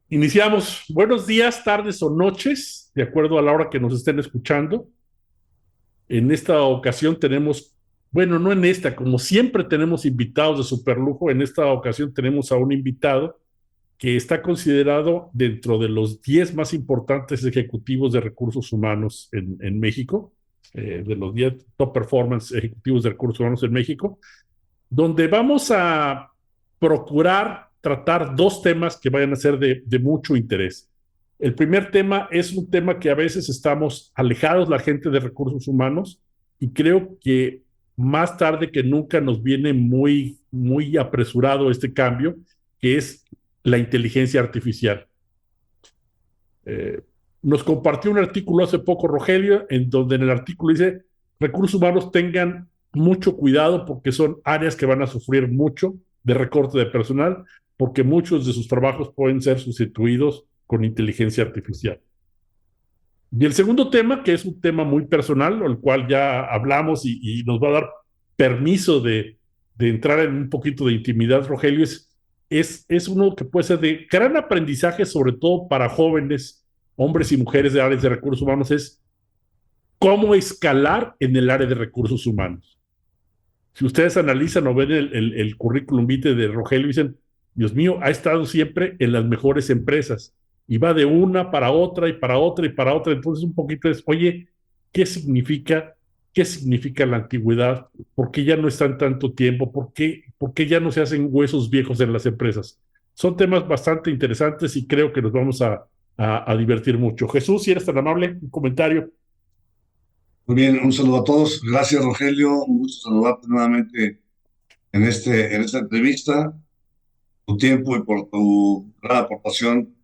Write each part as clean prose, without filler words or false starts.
Iniciamos. Buenos días, tardes o noches, de acuerdo a la hora que nos estén escuchando. En esta ocasión tenemos, bueno, no en esta, como siempre tenemos invitados de superlujo, en esta ocasión tenemos a un invitado que está considerado dentro de los 10 más importantes ejecutivos de recursos humanos en México, de los 10 top performance ejecutivos de recursos humanos en México, donde vamos a procurar tratar dos temas que vayan a ser de mucho interés. El primer tema es un tema que a veces estamos alejados la gente de recursos humanos y creo que más tarde que nunca nos viene muy apresurado este cambio, que es la inteligencia artificial. Eh, Nos compartió un artículo hace poco, Rogelio, en donde en el artículo dice, recursos humanos tengan mucho cuidado porque son áreas que van a sufrir mucho de recorte de personal, porque muchos de sus trabajos pueden ser sustituidos con inteligencia artificial. Y el segundo tema, que es un tema muy personal, el cual ya hablamos y nos va a dar permiso de entrar en un poquito de intimidad, Rogelio, es uno que puede ser de gran aprendizaje, sobre todo para jóvenes, hombres y mujeres de áreas de recursos humanos, es cómo escalar en el área de recursos humanos. Si ustedes analizan o ven el currículum vitae de Rogelio, dicen, Dios mío, ha estado siempre en las mejores empresas y va de una para otra y para otra y para otra. Entonces un poquito es, oye, ¿qué significa? ¿Qué significa la antigüedad? ¿Por qué ya no están tanto tiempo? Por qué ya no se hacen huesos viejos en las empresas? Son temas bastante interesantes y creo que nos vamos a divertir mucho. Jesús, si eres tan amable, un comentario. Muy bien, un saludo a todos. Gracias, Rogelio. Un gusto saludarte nuevamente en esta entrevista, tu tiempo y por tu gran aportación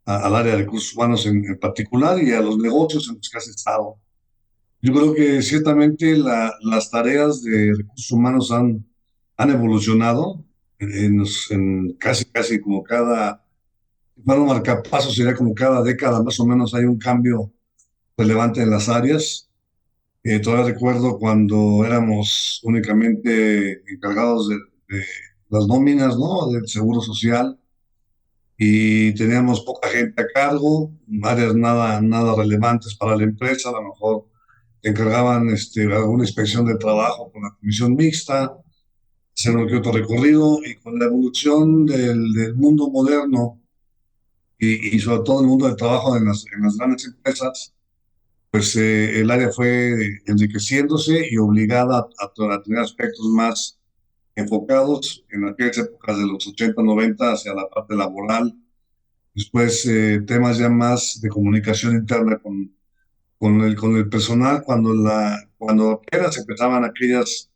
al área de recursos humanos en particular y a los negocios en los que has estado. Yo creo que ciertamente las tareas de recursos humanos han evolucionado en casi como para un marcapaso sería como cada década más o menos hay un cambio relevante en las áreas. Todavía recuerdo cuando éramos únicamente encargados de las nóminas, ¿no? Del seguro social y teníamos poca gente a cargo, áreas nada relevantes para la empresa, a lo mejor te encargaban alguna inspección de trabajo con la comisión mixta, hacer uno que otro recorrido y con la evolución del mundo moderno y sobre todo el mundo del trabajo en las grandes empresas, pues el área fue enriqueciéndose y obligada a tener aspectos más enfocados en aquellas épocas de los 80 90 hacia la parte laboral. Después temas ya más de comunicación interna con el personal, cuando apenas empezaban aquellas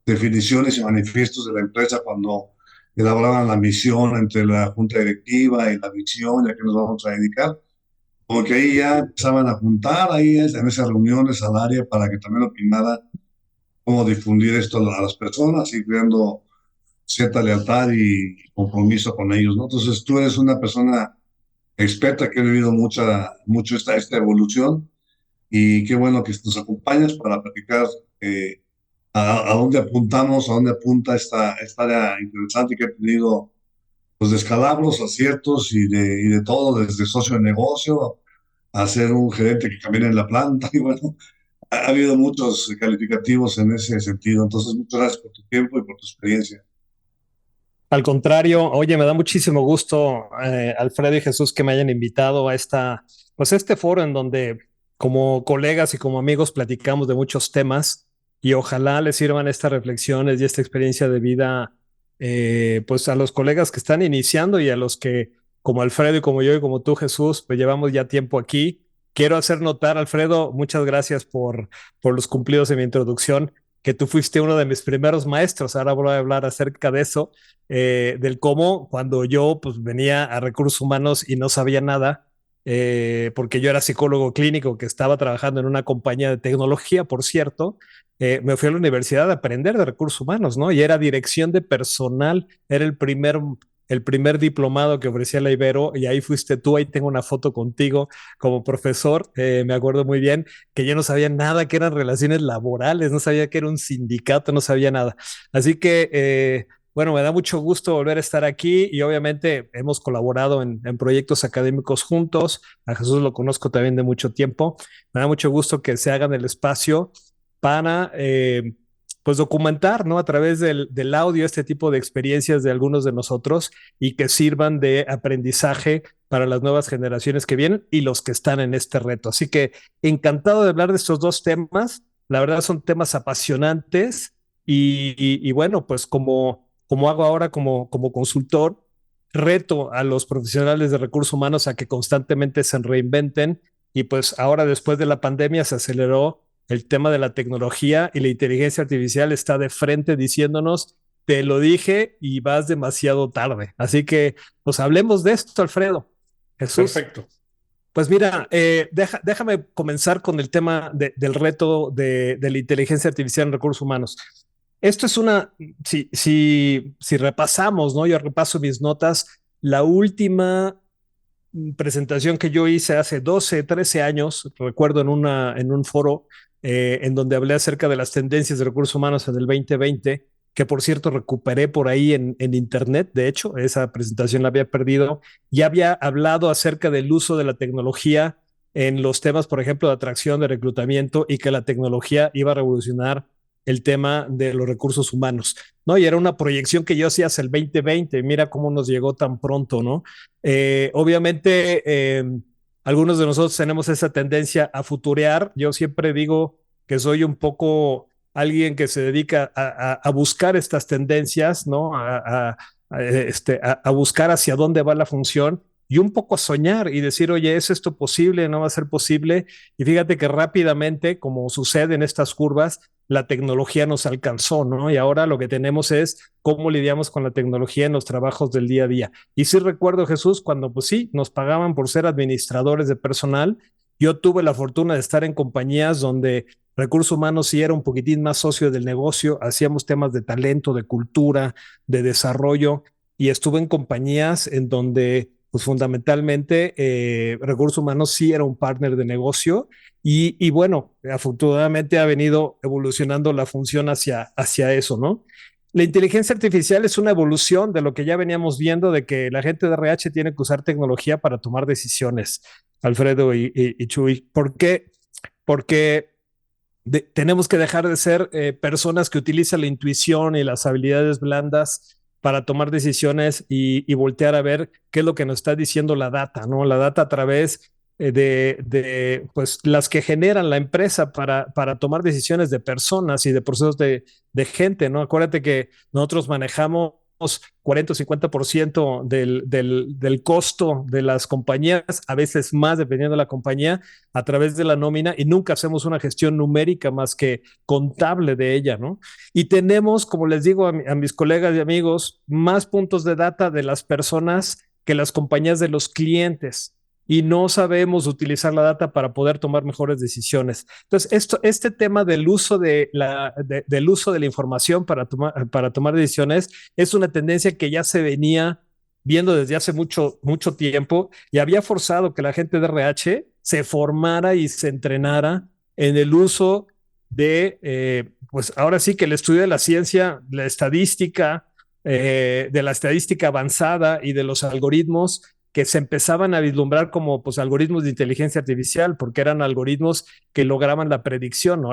definiciones y manifiestos de la empresa, cuando elaboraban la misión entre la junta directiva y la visión, ya que nos vamos a dedicar porque ahí ya empezaban a juntar ahí en esas reuniones al área para que también opinara cómo difundir esto a las personas y creando cierta lealtad y compromiso con ellos, ¿no? Entonces tú eres una persona experta que ha vivido mucho esta evolución y qué bueno que nos acompañas para platicar a dónde apuntamos, a dónde apunta esta área interesante que ha tenido pues descalabros, aciertos y de todo, desde socio de negocio a ser un gerente que camina en la planta. Y bueno, ha habido muchos calificativos en ese sentido. Entonces, muchas gracias por tu tiempo y por tu experiencia. Al contrario, oye, me da muchísimo gusto, Alfredo y Jesús, que me hayan invitado a pues este foro en donde como colegas y como amigos platicamos de muchos temas y ojalá les sirvan estas reflexiones y esta experiencia de vida, pues a los colegas que están iniciando y a los que, como Alfredo y como yo y como tú, Jesús, pues llevamos ya tiempo aquí. Quiero hacer notar, Alfredo, muchas gracias por los cumplidos en mi introducción, que tú fuiste uno de mis primeros maestros. Ahora voy a hablar acerca de eso, del cómo cuando yo pues venía a recursos humanos y no sabía nada, porque yo era psicólogo clínico que estaba trabajando en una compañía de tecnología, por cierto, me fui a la universidad a aprender de recursos humanos, ¿no? Y era dirección de personal, era el primer diplomado que ofrecía la Ibero y ahí fuiste tú, ahí tengo una foto contigo como profesor, me acuerdo muy bien que yo no sabía nada que eran relaciones laborales, no sabía que era un sindicato, no sabía nada. Así que Bueno, me da mucho gusto volver a estar aquí y obviamente hemos colaborado en proyectos académicos juntos. A Jesús lo conozco también de mucho tiempo. Me da mucho gusto que se hagan el espacio para pues documentar, ¿no? A través del audio este tipo de experiencias de algunos de nosotros y que sirvan de aprendizaje para las nuevas generaciones que vienen y los que están en este reto. Así que encantado de hablar de estos dos temas. La verdad son temas apasionantes y bueno, pues como hago ahora como consultor, reto a los profesionales de recursos humanos a que constantemente se reinventen y pues ahora después de la pandemia se aceleró el tema de la tecnología y la inteligencia artificial está de frente diciéndonos, te lo dije y vas demasiado tarde. Así que pues hablemos de esto, Alfredo. Jesús. Perfecto. Pues mira, déjame comenzar con el tema del reto de la inteligencia artificial en recursos humanos. Esto es si repasamos, ¿no? Yo repaso mis notas, la última presentación que yo hice hace 12, 13 años, recuerdo en un foro en donde hablé acerca de las tendencias de recursos humanos en el 2020, que por cierto recuperé por ahí en internet, de hecho, esa presentación la había perdido, ya había hablado acerca del uso de la tecnología en los temas, por ejemplo, de atracción, de reclutamiento y que la tecnología iba a revolucionar el tema de los recursos humanos, ¿no? Y era una proyección que yo hacía hacia el 2020, mira cómo nos llegó tan pronto, ¿no? Obviamente, algunos de nosotros tenemos esa tendencia a futurear. Yo siempre digo que soy un poco alguien que se dedica a buscar estas tendencias, ¿no? A buscar hacia dónde va la función y un poco a soñar y decir, oye, ¿es esto posible? ¿No va a ser posible? Y fíjate que rápidamente, como sucede en estas curvas, la tecnología nos alcanzó, ¿no? Y ahora lo que tenemos es cómo lidiamos con la tecnología en los trabajos del día a día. Y sí recuerdo, Jesús, cuando pues sí, nos pagaban por ser administradores de personal. Yo tuve la fortuna de estar en compañías donde recursos humanos sí era un poquitín más socio del negocio, hacíamos temas de talento, de cultura, de desarrollo, y estuve en compañías en donde pues fundamentalmente recursos humanos sí era un partner de negocio y bueno, afortunadamente ha venido evolucionando la función hacia eso, ¿no? La inteligencia artificial es una evolución de lo que ya veníamos viendo, de que la gente de RH tiene que usar tecnología para tomar decisiones, Alfredo y Chuy. ¿Por qué? Porque tenemos que dejar de ser personas que utilizan la intuición y las habilidades blandas para tomar decisiones y voltear a ver qué es lo que nos está diciendo la data, ¿no? La data a través pues, las que generan la empresa para tomar decisiones de personas y de procesos de gente, ¿no? Acuérdate que nosotros manejamos 40 o 50% del costo de las compañías, a veces más dependiendo de la compañía, a través de la nómina y nunca hacemos una gestión numérica más que contable de ella, ¿no? Y tenemos, como les digo a mis colegas y amigos, más puntos de data de las personas que las compañías de los clientes y no sabemos utilizar la data para poder tomar mejores decisiones. Entonces, este tema del uso del uso de la información para tomar decisiones es una tendencia que ya se venía viendo desde hace mucho tiempo y había forzado que la gente de RH se formara y se entrenara en el uso pues ahora sí que el estudio de la ciencia, de la estadística avanzada y de los algoritmos que se empezaban a vislumbrar como pues, algoritmos de inteligencia artificial, porque eran algoritmos que lograban la predicción, ¿no?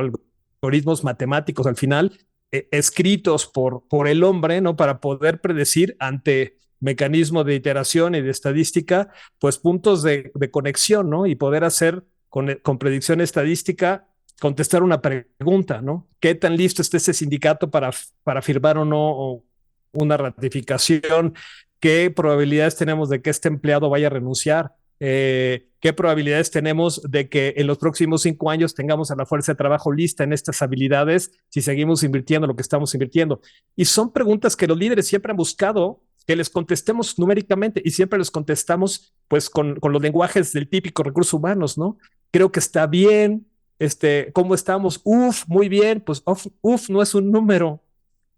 Algoritmos matemáticos al final, escritos por el hombre, ¿no? Para poder predecir ante mecanismos de iteración y de estadística, pues puntos de conexión, ¿no? Y poder hacer con predicción estadística, contestar una pregunta, ¿no? ¿Qué tan listo está ese sindicato para firmar o no una ratificación? ¿Qué probabilidades tenemos de que este empleado vaya a renunciar? ¿Qué probabilidades tenemos de que en los próximos 5 años tengamos a la fuerza de trabajo lista en estas habilidades si seguimos invirtiendo lo que estamos invirtiendo? Y son preguntas que los líderes siempre han buscado que les contestemos numéricamente y siempre les contestamos pues con los lenguajes del típico recursos humanos, ¿no? Creo que está bien, ¿cómo estamos? Uf, muy bien, pues uf no es un número,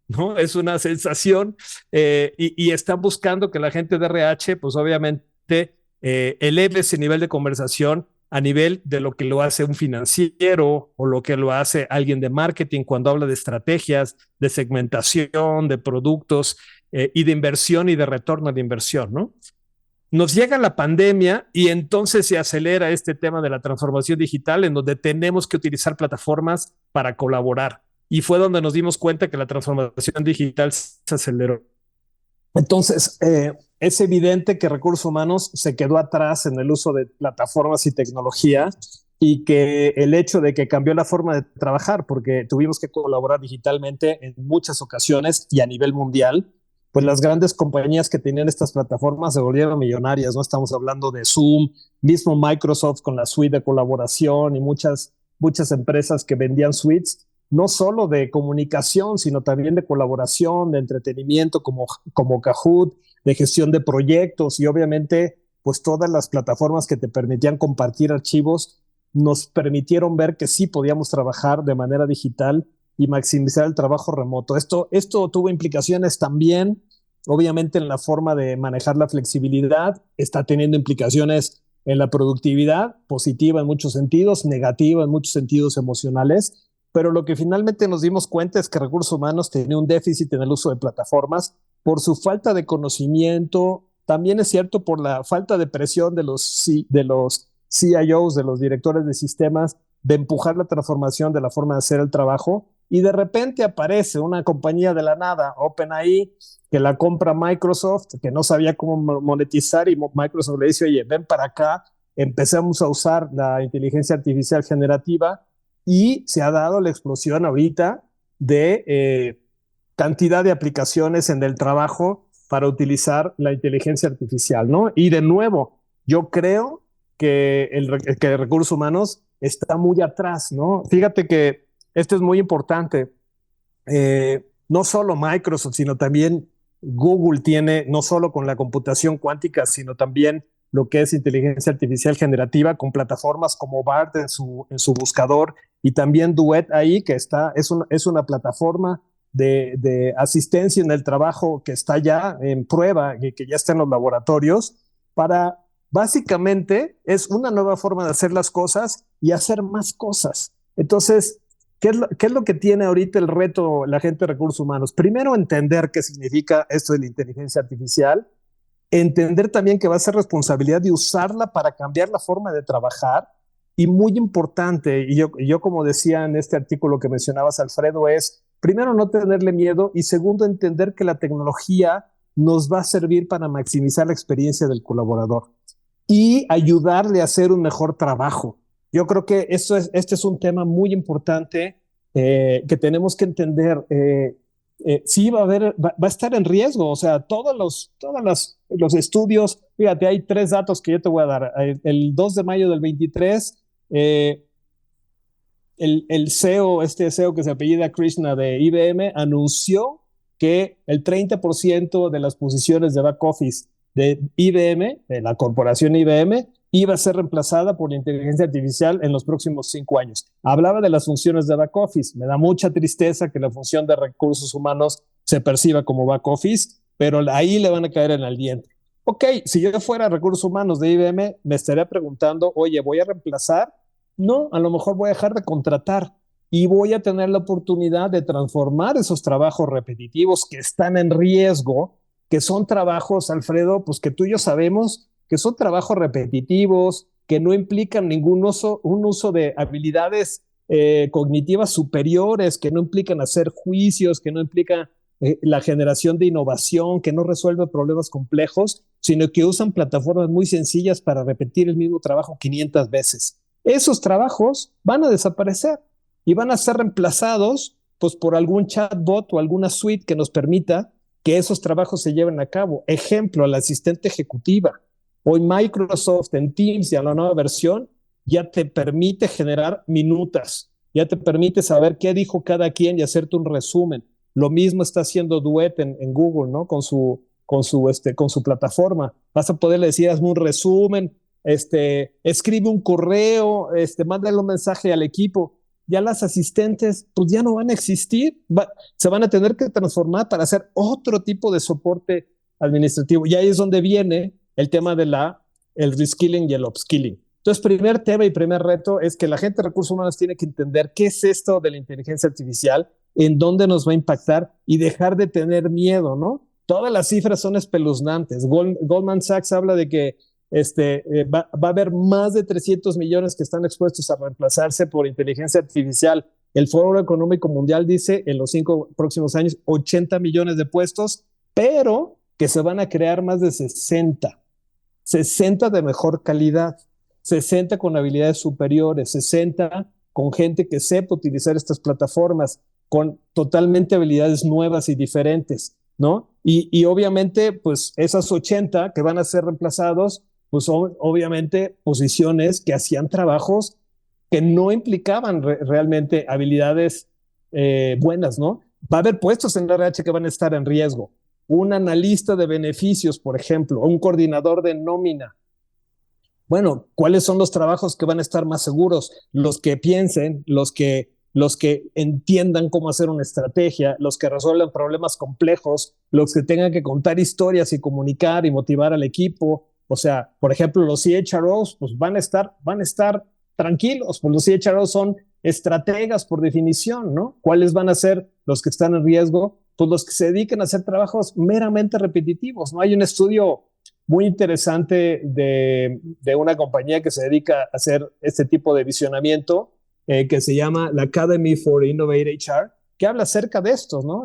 ¿no? Es una sensación y están buscando que la gente de RH, pues obviamente, eleve ese nivel de conversación a nivel de lo que lo hace un financiero o lo que lo hace alguien de marketing cuando habla de estrategias, de segmentación, de productos y de inversión y de retorno de inversión, ¿no? Nos llega la pandemia y entonces se acelera este tema de la transformación digital en donde tenemos que utilizar plataformas para colaborar. Y fue donde nos dimos cuenta que la transformación digital se aceleró. Entonces, es evidente que recursos humanos se quedó atrás en el uso de plataformas y tecnología y que el hecho de que cambió la forma de trabajar, porque tuvimos que colaborar digitalmente en muchas ocasiones y a nivel mundial, pues las grandes compañías que tenían estas plataformas se volvieron millonarias, ¿no? Estamos hablando de Zoom, mismo Microsoft con la suite de colaboración y muchas empresas que vendían suites no solo de comunicación, sino también de colaboración, de entretenimiento como Kahoot, de gestión de proyectos y obviamente pues todas las plataformas que te permitían compartir archivos nos permitieron ver que sí podíamos trabajar de manera digital y maximizar el trabajo remoto. Esto tuvo implicaciones también, obviamente, en la forma de manejar la flexibilidad, está teniendo implicaciones en la productividad, positiva en muchos sentidos, negativa en muchos sentidos emocionales, pero lo que finalmente nos dimos cuenta es que recursos humanos tenía un déficit en el uso de plataformas por su falta de conocimiento, también es cierto por la falta de presión de los CIOs, de los directores de sistemas, de empujar la transformación de la forma de hacer el trabajo, y de repente aparece una compañía de la nada, OpenAI, que la compra Microsoft, que no sabía cómo monetizar, y Microsoft le dice, oye, ven para acá, empecemos a usar la inteligencia artificial generativa, y se ha dado la explosión ahorita de cantidad de aplicaciones en el trabajo para utilizar la inteligencia artificial, ¿no? Y de nuevo, yo creo que que recursos humanos está muy atrás, ¿no? Fíjate que esto es muy importante. No solo Microsoft, sino también Google tiene, no solo con la computación cuántica, sino también lo que es inteligencia artificial generativa con plataformas como BART en su buscador y también Duet ahí, que es una plataforma de asistencia en el trabajo que está ya en prueba y que ya está en los laboratorios para, básicamente, es una nueva forma de hacer las cosas y hacer más cosas. Entonces, ¿qué es lo que tiene ahorita el reto la gente de recursos humanos? Primero, entender qué significa esto de la inteligencia artificial, entender también que va a ser responsabilidad de usarla para cambiar la forma de trabajar y muy importante, y yo como decía en este artículo que mencionabas, Alfredo, es primero no tenerle miedo y segundo entender que la tecnología nos va a servir para maximizar la experiencia del colaborador y ayudarle a hacer un mejor trabajo. Yo creo que este es un tema muy importante que tenemos que entender. Sí va a estar en riesgo, o sea, todos los estudios, fíjate, hay 3 datos que yo te voy a dar. El 2 de mayo del 23, el CEO, este CEO que se apellida Krishna de IBM, anunció que el 30% de las posiciones de back office de IBM, de la corporación IBM, iba a ser reemplazada por la inteligencia artificial en los próximos 5 años. Hablaba de las funciones de back office. Me da mucha tristeza que la función de recursos humanos se perciba como back office, pero ahí le van a caer en el diente. Ok, si yo fuera recursos humanos de IBM, me estaría preguntando, oye, ¿voy a reemplazar? No, a lo mejor voy a dejar de contratar y voy a tener la oportunidad de transformar esos trabajos repetitivos que están en riesgo, que son trabajos, Alfredo, pues que tú y yo sabemos que son trabajos repetitivos, que no implican un uso de habilidades cognitivas superiores, que no implican hacer juicios, que no implican la generación de innovación, que no resuelve problemas complejos, sino que usan plataformas muy sencillas para repetir el mismo trabajo 500 veces. Esos trabajos van a desaparecer y van a ser reemplazados pues, por algún chatbot o alguna suite que nos permita que esos trabajos se lleven a cabo. Ejemplo, la asistente ejecutiva. Hoy Microsoft en Teams y a la nueva versión ya te permite generar minutas, ya te permite saber qué dijo cada quien y hacerte un resumen. Lo mismo está haciendo Duet en Google, ¿no? Con su plataforma. Vas a poderle decir, hazme un resumen, escribe un correo, mándale un mensaje al equipo. Ya las asistentes, pues ya no van a existir, se van a tener que transformar para hacer otro tipo de soporte administrativo. Y ahí es donde viene el tema de el reskilling y el upskilling. Entonces, primer tema y primer reto es que la gente de recursos humanos tiene que entender qué es esto de la inteligencia artificial, en dónde nos va a impactar y dejar de tener miedo, ¿no? Todas las cifras son espeluznantes. Goldman Sachs habla de que va a haber más de 300 millones que están expuestos a reemplazarse por inteligencia artificial. El Foro Económico Mundial dice en los 5 próximos años 80 millones de puestos, pero que se van a crear más de 60 de mejor calidad, 60 con habilidades superiores, 60 con gente que sepa utilizar estas plataformas, con totalmente habilidades nuevas y diferentes, ¿no? Y obviamente, pues esas 80 que van a ser reemplazados, pues son obviamente posiciones que hacían trabajos que no implicaban realmente habilidades buenas, ¿no? Va a haber puestos en la RH que van a estar en riesgo. Un analista de beneficios, por ejemplo, o un coordinador de nómina. Bueno, ¿cuáles son los trabajos que van a estar más seguros? Los que piensen, los que entiendan cómo hacer una estrategia, los que resuelvan problemas complejos, los que tengan que contar historias y comunicar y motivar al equipo. O sea, por ejemplo, los CHROs pues van a estar tranquilos, pues los CHROs son estrategas por definición, ¿no? ¿Cuáles van a ser los que están en riesgo? Pues los que se dediquen a hacer trabajos meramente repetitivos, ¿no? Hay un estudio muy interesante de una compañía que se dedica a hacer este tipo de visionamiento, que se llama la Academy for Innovate HR, que habla acerca de estos, ¿no?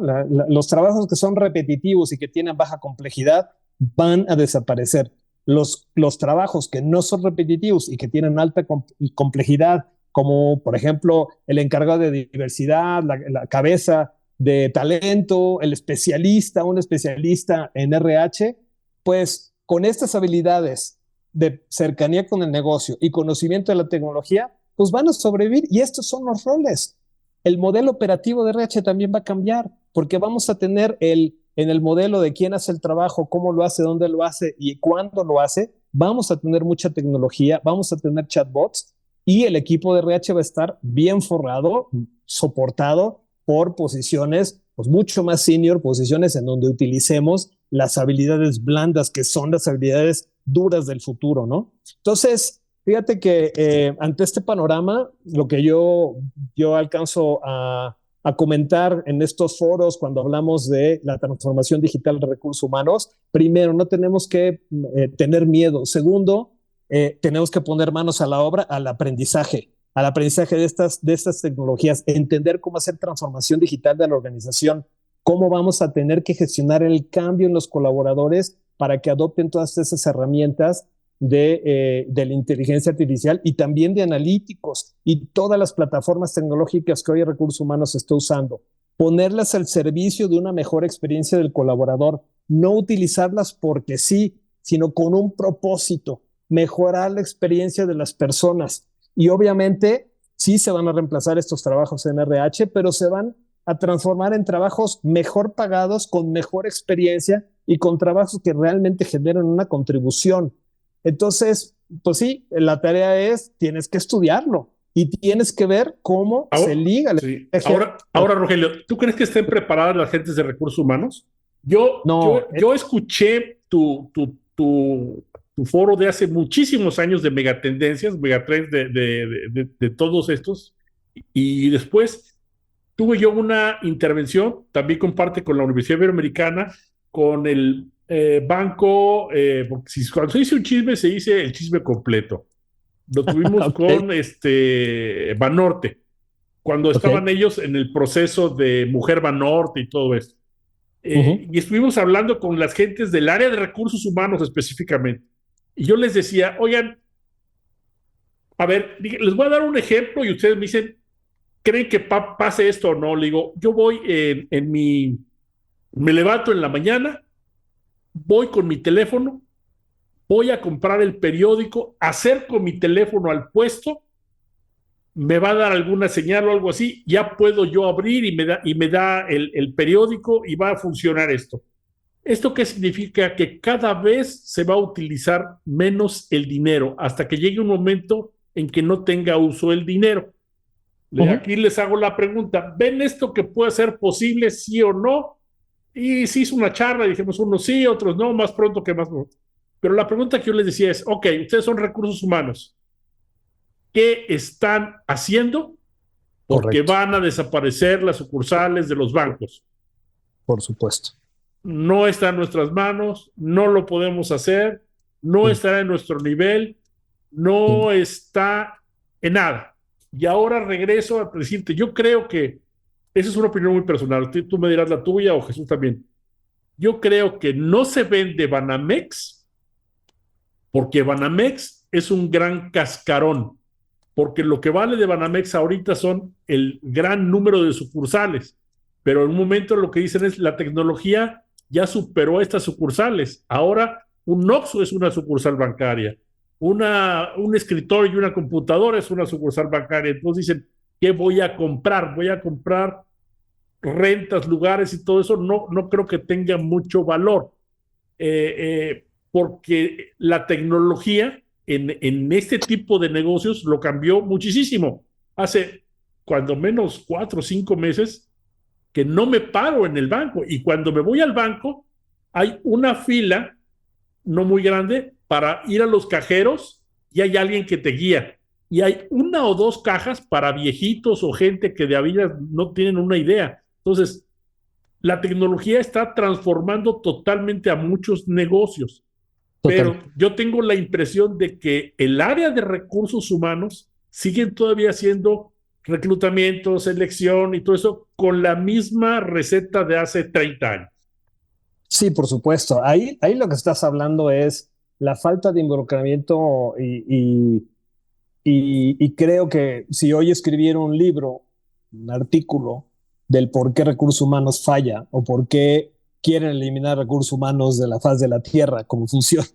Los trabajos que son repetitivos y que tienen baja complejidad van a desaparecer. Los trabajos que no son repetitivos y que tienen alta complejidad, como por ejemplo el encargado de diversidad, la cabeza de talento, el especialista, un especialista en RH, pues con estas habilidades de cercanía con el negocio y conocimiento de la tecnología, pues van a sobrevivir y estos son los roles. El modelo operativo de RH también va a cambiar porque vamos a tener en el modelo de quién hace el trabajo, cómo lo hace, dónde lo hace y cuándo lo hace, vamos a tener mucha tecnología, vamos a tener chatbots y el equipo de RH va a estar bien forrado, soportado por posiciones pues mucho más senior, posiciones en donde utilicemos las habilidades blandas, que son las habilidades duras del futuro, ¿no? Entonces, fíjate que ante este panorama, lo que yo alcanzo a comentar en estos foros cuando hablamos de la transformación digital de recursos humanos, primero, no tenemos que tener miedo. Segundo, tenemos que poner manos a la obra, al aprendizaje de estas tecnologías, entender cómo hacer transformación digital de la organización, cómo vamos a tener que gestionar el cambio en los colaboradores para que adopten todas esas herramientas de la inteligencia artificial y también de analíticos y todas las plataformas tecnológicas que hoy Recursos Humanos está usando. Ponerlas al servicio de una mejor experiencia del colaborador, no utilizarlas porque sí, sino con un propósito, mejorar la experiencia de las personas. Y obviamente sí se van a reemplazar estos trabajos en RH, pero se van a transformar en trabajos mejor pagados, con mejor experiencia y con trabajos que realmente generan una contribución. Entonces, pues sí, la tarea es, tienes que estudiarlo y tienes que ver cómo se liga. Sí. Ahora, Rogelio, ¿tú crees que estén preparadas las gentes de recursos humanos? Yo escuché tu foro de hace muchísimos años de megatendencias, megatrends de todos estos, y después tuve yo una intervención, también comparte con la Universidad Iberoamericana, con el banco, porque cuando se dice un chisme, se dice el chisme completo. Lo tuvimos okay. Con Banorte, cuando estaban ellos en el proceso de Mujer Banorte y todo esto. Y estuvimos hablando con las gentes del área de recursos humanos específicamente. Y yo les decía, oigan, a ver, les voy a dar un ejemplo y ustedes me dicen, ¿creen que pase esto o no? Le digo, yo voy me levanto en la mañana, voy con mi teléfono, voy a comprar el periódico, acerco mi teléfono al puesto, me va a dar alguna señal o algo así, ya puedo yo abrir y me da el periódico y va a funcionar esto. ¿Esto qué significa? Que cada vez se va a utilizar menos el dinero hasta que llegue un momento en que no tenga uso el dinero. Aquí les hago la pregunta, ¿ven esto que puede ser posible, sí o no? Y se hizo una charla, dijimos unos sí, otros no, más pronto que más pronto. Pero la pregunta que yo les decía es, ok, ustedes son recursos humanos, qué están haciendo, porque Correcto. van a desaparecer las sucursales de los bancos. Por supuesto. No está en nuestras manos, no lo podemos hacer, no estará en nuestro nivel, no está en nada. Y ahora regreso a decirte, yo creo que, esa es una opinión muy personal, tú me dirás la tuya o Jesús también. Yo creo que no se vende Banamex porque Banamex es un gran cascarón, porque lo que vale de Banamex ahorita son el gran número de sucursales, pero en un momento lo que dicen es la tecnología ya superó estas sucursales. Ahora un Oxxo es una sucursal bancaria, un escritorio y una computadora es una sucursal bancaria. Entonces dicen, ¿qué voy a comprar? Voy a comprar rentas, lugares y todo eso. No creo que tenga mucho valor, porque la tecnología en este tipo de negocios lo cambió muchísimo. Hace cuando menos 4 o 5 meses que no me paro en el banco, y cuando me voy al banco hay una fila no muy grande para ir a los cajeros y hay alguien que te guía. Y hay una o dos cajas para viejitos o gente que de a vida no tienen una idea. Entonces, la tecnología está transformando totalmente a muchos negocios, Total. pero yo tengo la impresión de que el área de recursos humanos siguen todavía haciendo reclutamiento, selección y todo eso con la misma receta de hace 30 años. Sí, por supuesto. Ahí lo que estás hablando es la falta de involucramiento y creo que si hoy escribiera un libro, un artículo del por qué recursos humanos falla o por qué quieren eliminar recursos humanos de la faz de la tierra, cómo funciona,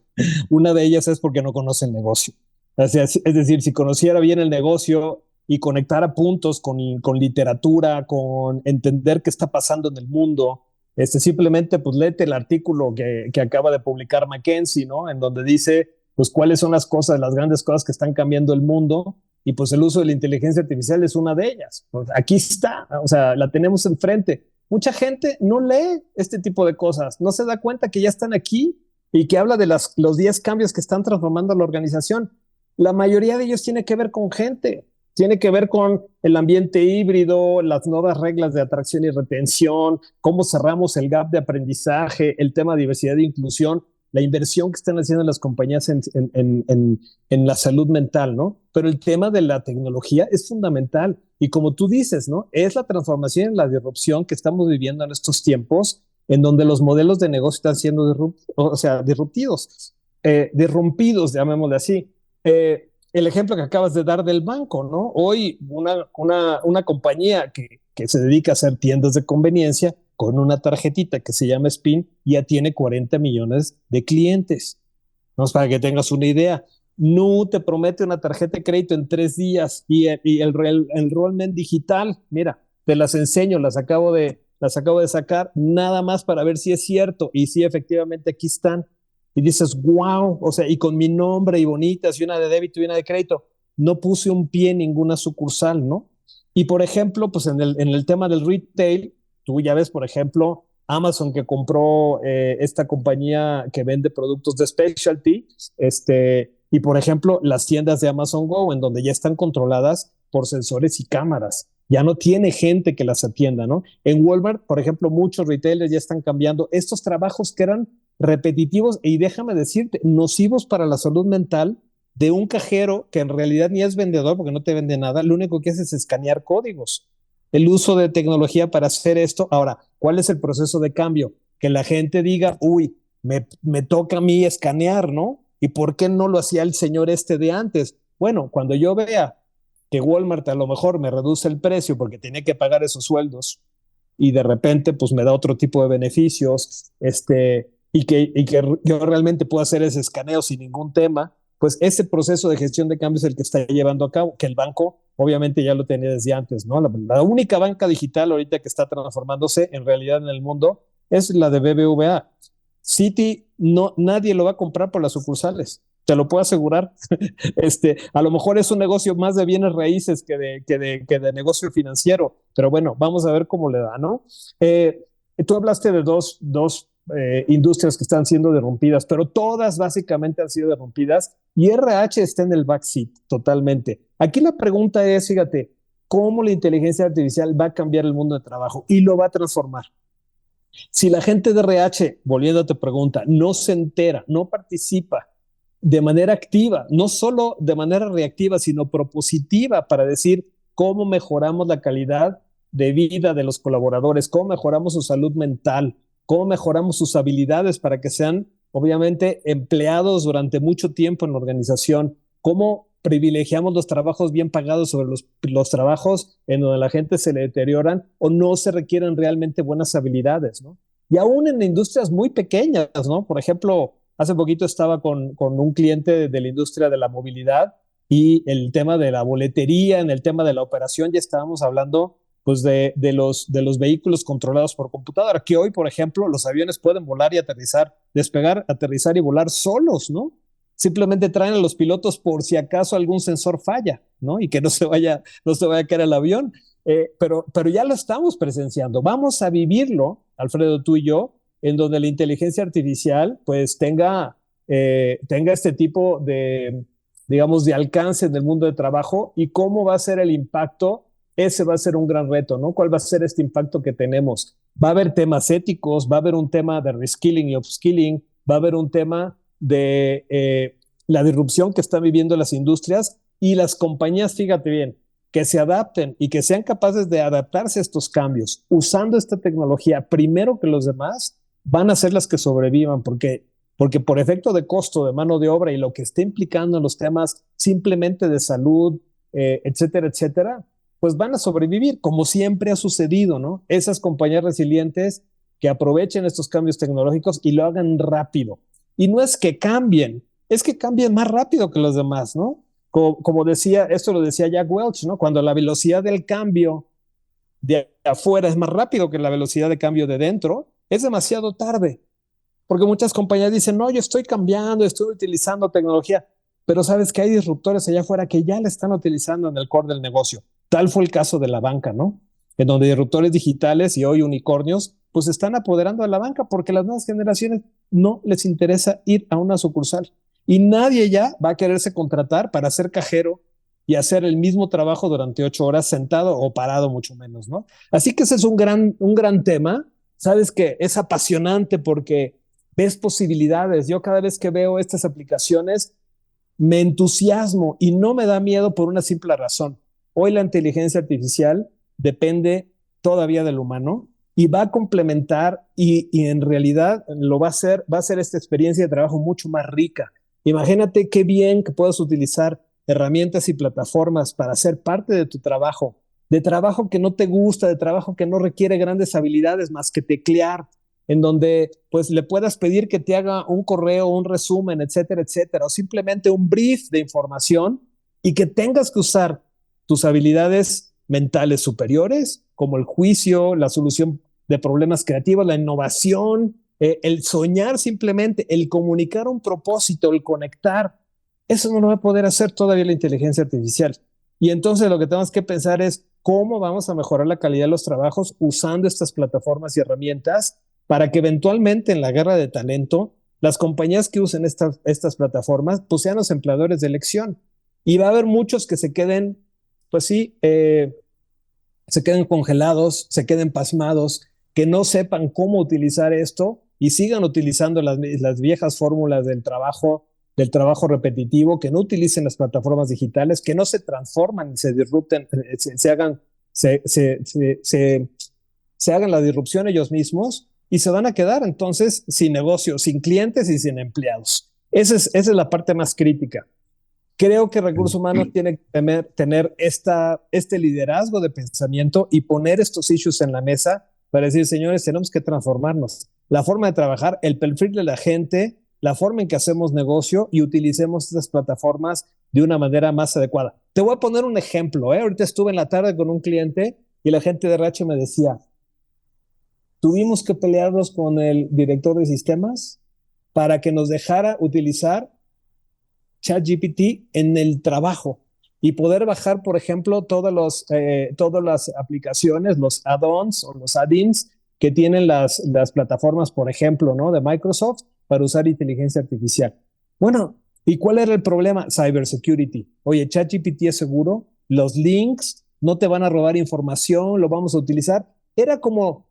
una de ellas es porque no conocen el negocio. Es decir, si conociera bien el negocio y conectara puntos con literatura, con entender qué está pasando en el mundo, simplemente pues léete el artículo que acaba de publicar McKinsey, ¿no? En donde dice pues cuáles son las cosas, las grandes cosas que están cambiando el mundo, y pues el uso de la inteligencia artificial es una de ellas. Pues aquí está, o sea, la tenemos enfrente. Mucha gente no lee este tipo de cosas, no se da cuenta que ya están aquí y que habla de los 10 cambios que están transformando la organización. La mayoría de ellos tiene que ver con gente, tiene que ver con el ambiente híbrido, las nuevas reglas de atracción y retención, cómo cerramos el gap de aprendizaje, el tema de diversidad e inclusión, la inversión que están haciendo las compañías en la salud mental, ¿no? Pero el tema de la tecnología es fundamental. Y como tú dices, ¿no? Es la transformación y la disrupción que estamos viviendo en estos tiempos, en donde los modelos de negocio están siendo disrumpidos, llamémosle así. El ejemplo que acabas de dar del banco, ¿no? Hoy una compañía que se dedica a hacer tiendas de conveniencia con una tarjetita que se llama Spin ya tiene 40 millones de clientes. ¿No? Para que tengas una idea. No te promete una tarjeta de crédito en 3 días y el enrollment digital, mira, te las enseño, las acabo de sacar nada más para ver si es cierto y si efectivamente aquí están. Y dices, wow, o sea, y con mi nombre y bonitas y una de débito y una de crédito, no puse un pie en ninguna sucursal, ¿no? Y por ejemplo, pues en el tema del retail, tú ya ves, por ejemplo, Amazon que compró esta compañía que vende productos de specialty, y por ejemplo, las tiendas de Amazon Go, en donde ya están controladas por sensores y cámaras. Ya no tiene gente que las atienda, ¿no? En Walmart, por ejemplo, muchos retailers ya están cambiando estos trabajos que eran repetitivos y déjame decirte, nocivos para la salud mental de un cajero que en realidad ni es vendedor porque no te vende nada, lo único que hace es escanear códigos. El uso de tecnología para hacer esto. Ahora, ¿cuál es el proceso de cambio? Que la gente diga, uy, me toca a mí escanear, ¿no? ¿Y por qué no lo hacía el señor de antes? Bueno, cuando yo vea que Walmart a lo mejor me reduce el precio porque tenía que pagar esos sueldos y de repente pues me da otro tipo de beneficios, y que yo realmente puedo hacer ese escaneo sin ningún tema, pues ese proceso de gestión de cambio es el que está llevando a cabo, que el banco obviamente ya lo tenía desde antes, ¿no? La única banca digital ahorita que está transformándose en realidad en el mundo es la de BBVA. Citi, no, nadie lo va a comprar por las sucursales, te lo puedo asegurar. A lo mejor es un negocio más de bienes raíces que de negocio financiero, pero bueno, vamos a ver cómo le da, ¿no? Tú hablaste de dos industrias que están siendo derrumpidas, pero todas básicamente han sido derrumpidas y RH está en el backseat totalmente. Aquí la pregunta es, fíjate, ¿cómo la inteligencia artificial va a cambiar el mundo de trabajo y lo va a transformar? Si la gente de RH, volviendo a tu pregunta, no se entera, no participa de manera activa, no solo de manera reactiva, sino propositiva para decir cómo mejoramos la calidad de vida de los colaboradores, cómo mejoramos su salud mental, cómo mejoramos sus habilidades para que sean, obviamente, empleados durante mucho tiempo en la organización, cómo privilegiamos los trabajos bien pagados sobre los trabajos en donde la gente se le deterioran o no se requieren realmente buenas habilidades, ¿no? Y aún en industrias muy pequeñas, ¿no? Por ejemplo, hace poquito estaba con un cliente de la industria de la movilidad y el tema de la boletería, en el tema de la operación, ya estábamos hablando pues de los vehículos controlados por computadora, que hoy, por ejemplo, los aviones pueden volar y aterrizar, despegar, aterrizar y volar solos, ¿no? Simplemente traen a los pilotos por si acaso algún sensor falla, ¿no? Y que no se vaya a caer el avión. Pero ya lo estamos presenciando. Vamos a vivirlo, Alfredo, tú y yo, en donde la inteligencia artificial pues tenga este tipo de, digamos, de alcance en el mundo de trabajo y cómo va a ser el impacto. Ese va a ser un gran reto, ¿no? ¿Cuál va a ser este impacto que tenemos? Va a haber temas éticos, va a haber un tema de reskilling y upskilling, va a haber un tema de la disrupción que están viviendo las industrias y las compañías, fíjate bien, que se adapten y que sean capaces de adaptarse a estos cambios usando esta tecnología primero que los demás, van a ser las que sobrevivan, porque por efecto de costo de mano de obra y lo que esté implicando en los temas simplemente de salud, etcétera, etcétera, pues van a sobrevivir, como siempre ha sucedido, ¿no? Esas compañías resilientes que aprovechen estos cambios tecnológicos y lo hagan rápido. Y no es que cambien, es que cambien más rápido que los demás, ¿no? Como decía, esto lo decía Jack Welch, ¿no? Cuando la velocidad del cambio de afuera es más rápido que la velocidad de cambio de dentro, es demasiado tarde. Porque muchas compañías dicen, no, yo estoy cambiando, estoy utilizando tecnología, pero sabes que hay disruptores allá afuera que ya la están utilizando en el core del negocio. Tal fue el caso de la banca, ¿no? En donde disruptores digitales y hoy unicornios, pues están apoderando de la banca porque las nuevas generaciones no les interesa ir a una sucursal. Y nadie ya va a quererse contratar para ser cajero y hacer el mismo trabajo durante 8 horas sentado o parado, mucho menos, ¿no? Así que ese es un gran tema. Sabes que es apasionante porque ves posibilidades. Yo cada vez que veo estas aplicaciones me entusiasmo y no me da miedo por una simple razón. Hoy la inteligencia artificial depende todavía del humano y va a complementar y en realidad lo va a hacer esta experiencia de trabajo mucho más rica. Imagínate qué bien que puedas utilizar herramientas y plataformas para ser parte de trabajo que no te gusta, de trabajo que no requiere grandes habilidades más que teclear, en donde pues le puedas pedir que te haga un correo, un resumen, etcétera, etcétera, o simplemente un brief de información y que tengas que usar tus habilidades mentales superiores, como el juicio, la solución de problemas creativos, la innovación, el soñar simplemente, el comunicar un propósito, el conectar. Eso no lo va a poder hacer todavía la inteligencia artificial. Y entonces lo que tenemos que pensar es cómo vamos a mejorar la calidad de los trabajos usando estas plataformas y herramientas para que eventualmente en la guerra de talento las compañías que usen estas plataformas pues sean los empleadores de elección. Y va a haber muchos que se queden, pues sí, se queden congelados, se queden pasmados, que no sepan cómo utilizar esto y sigan utilizando las viejas fórmulas del trabajo repetitivo, que no utilicen las plataformas digitales, que no se transforman y se disrupten, se hagan la disrupción ellos mismos y se van a quedar entonces sin negocio, sin clientes y sin empleados. Esa es la parte más crítica. Creo que recursos humanos tiene que tener este liderazgo de pensamiento y poner estos issues en la mesa para decir, señores, tenemos que transformarnos. La forma de trabajar, el perfil de la gente, la forma en que hacemos negocio y utilicemos estas plataformas de una manera más adecuada. Te voy a poner un ejemplo. Ahorita estuve en la tarde con un cliente y la gente de RH me decía, tuvimos que pelearnos con el director de sistemas para que nos dejara utilizar ChatGPT en el trabajo y poder bajar, por ejemplo, todas las aplicaciones, los add-ons o los add-ins que tienen las plataformas, por ejemplo, ¿no? de Microsoft para usar inteligencia artificial. Bueno, ¿Y cuál era el problema? Cybersecurity. Oye, ChatGPT es seguro, los links no te van a robar información, lo vamos a utilizar. Era como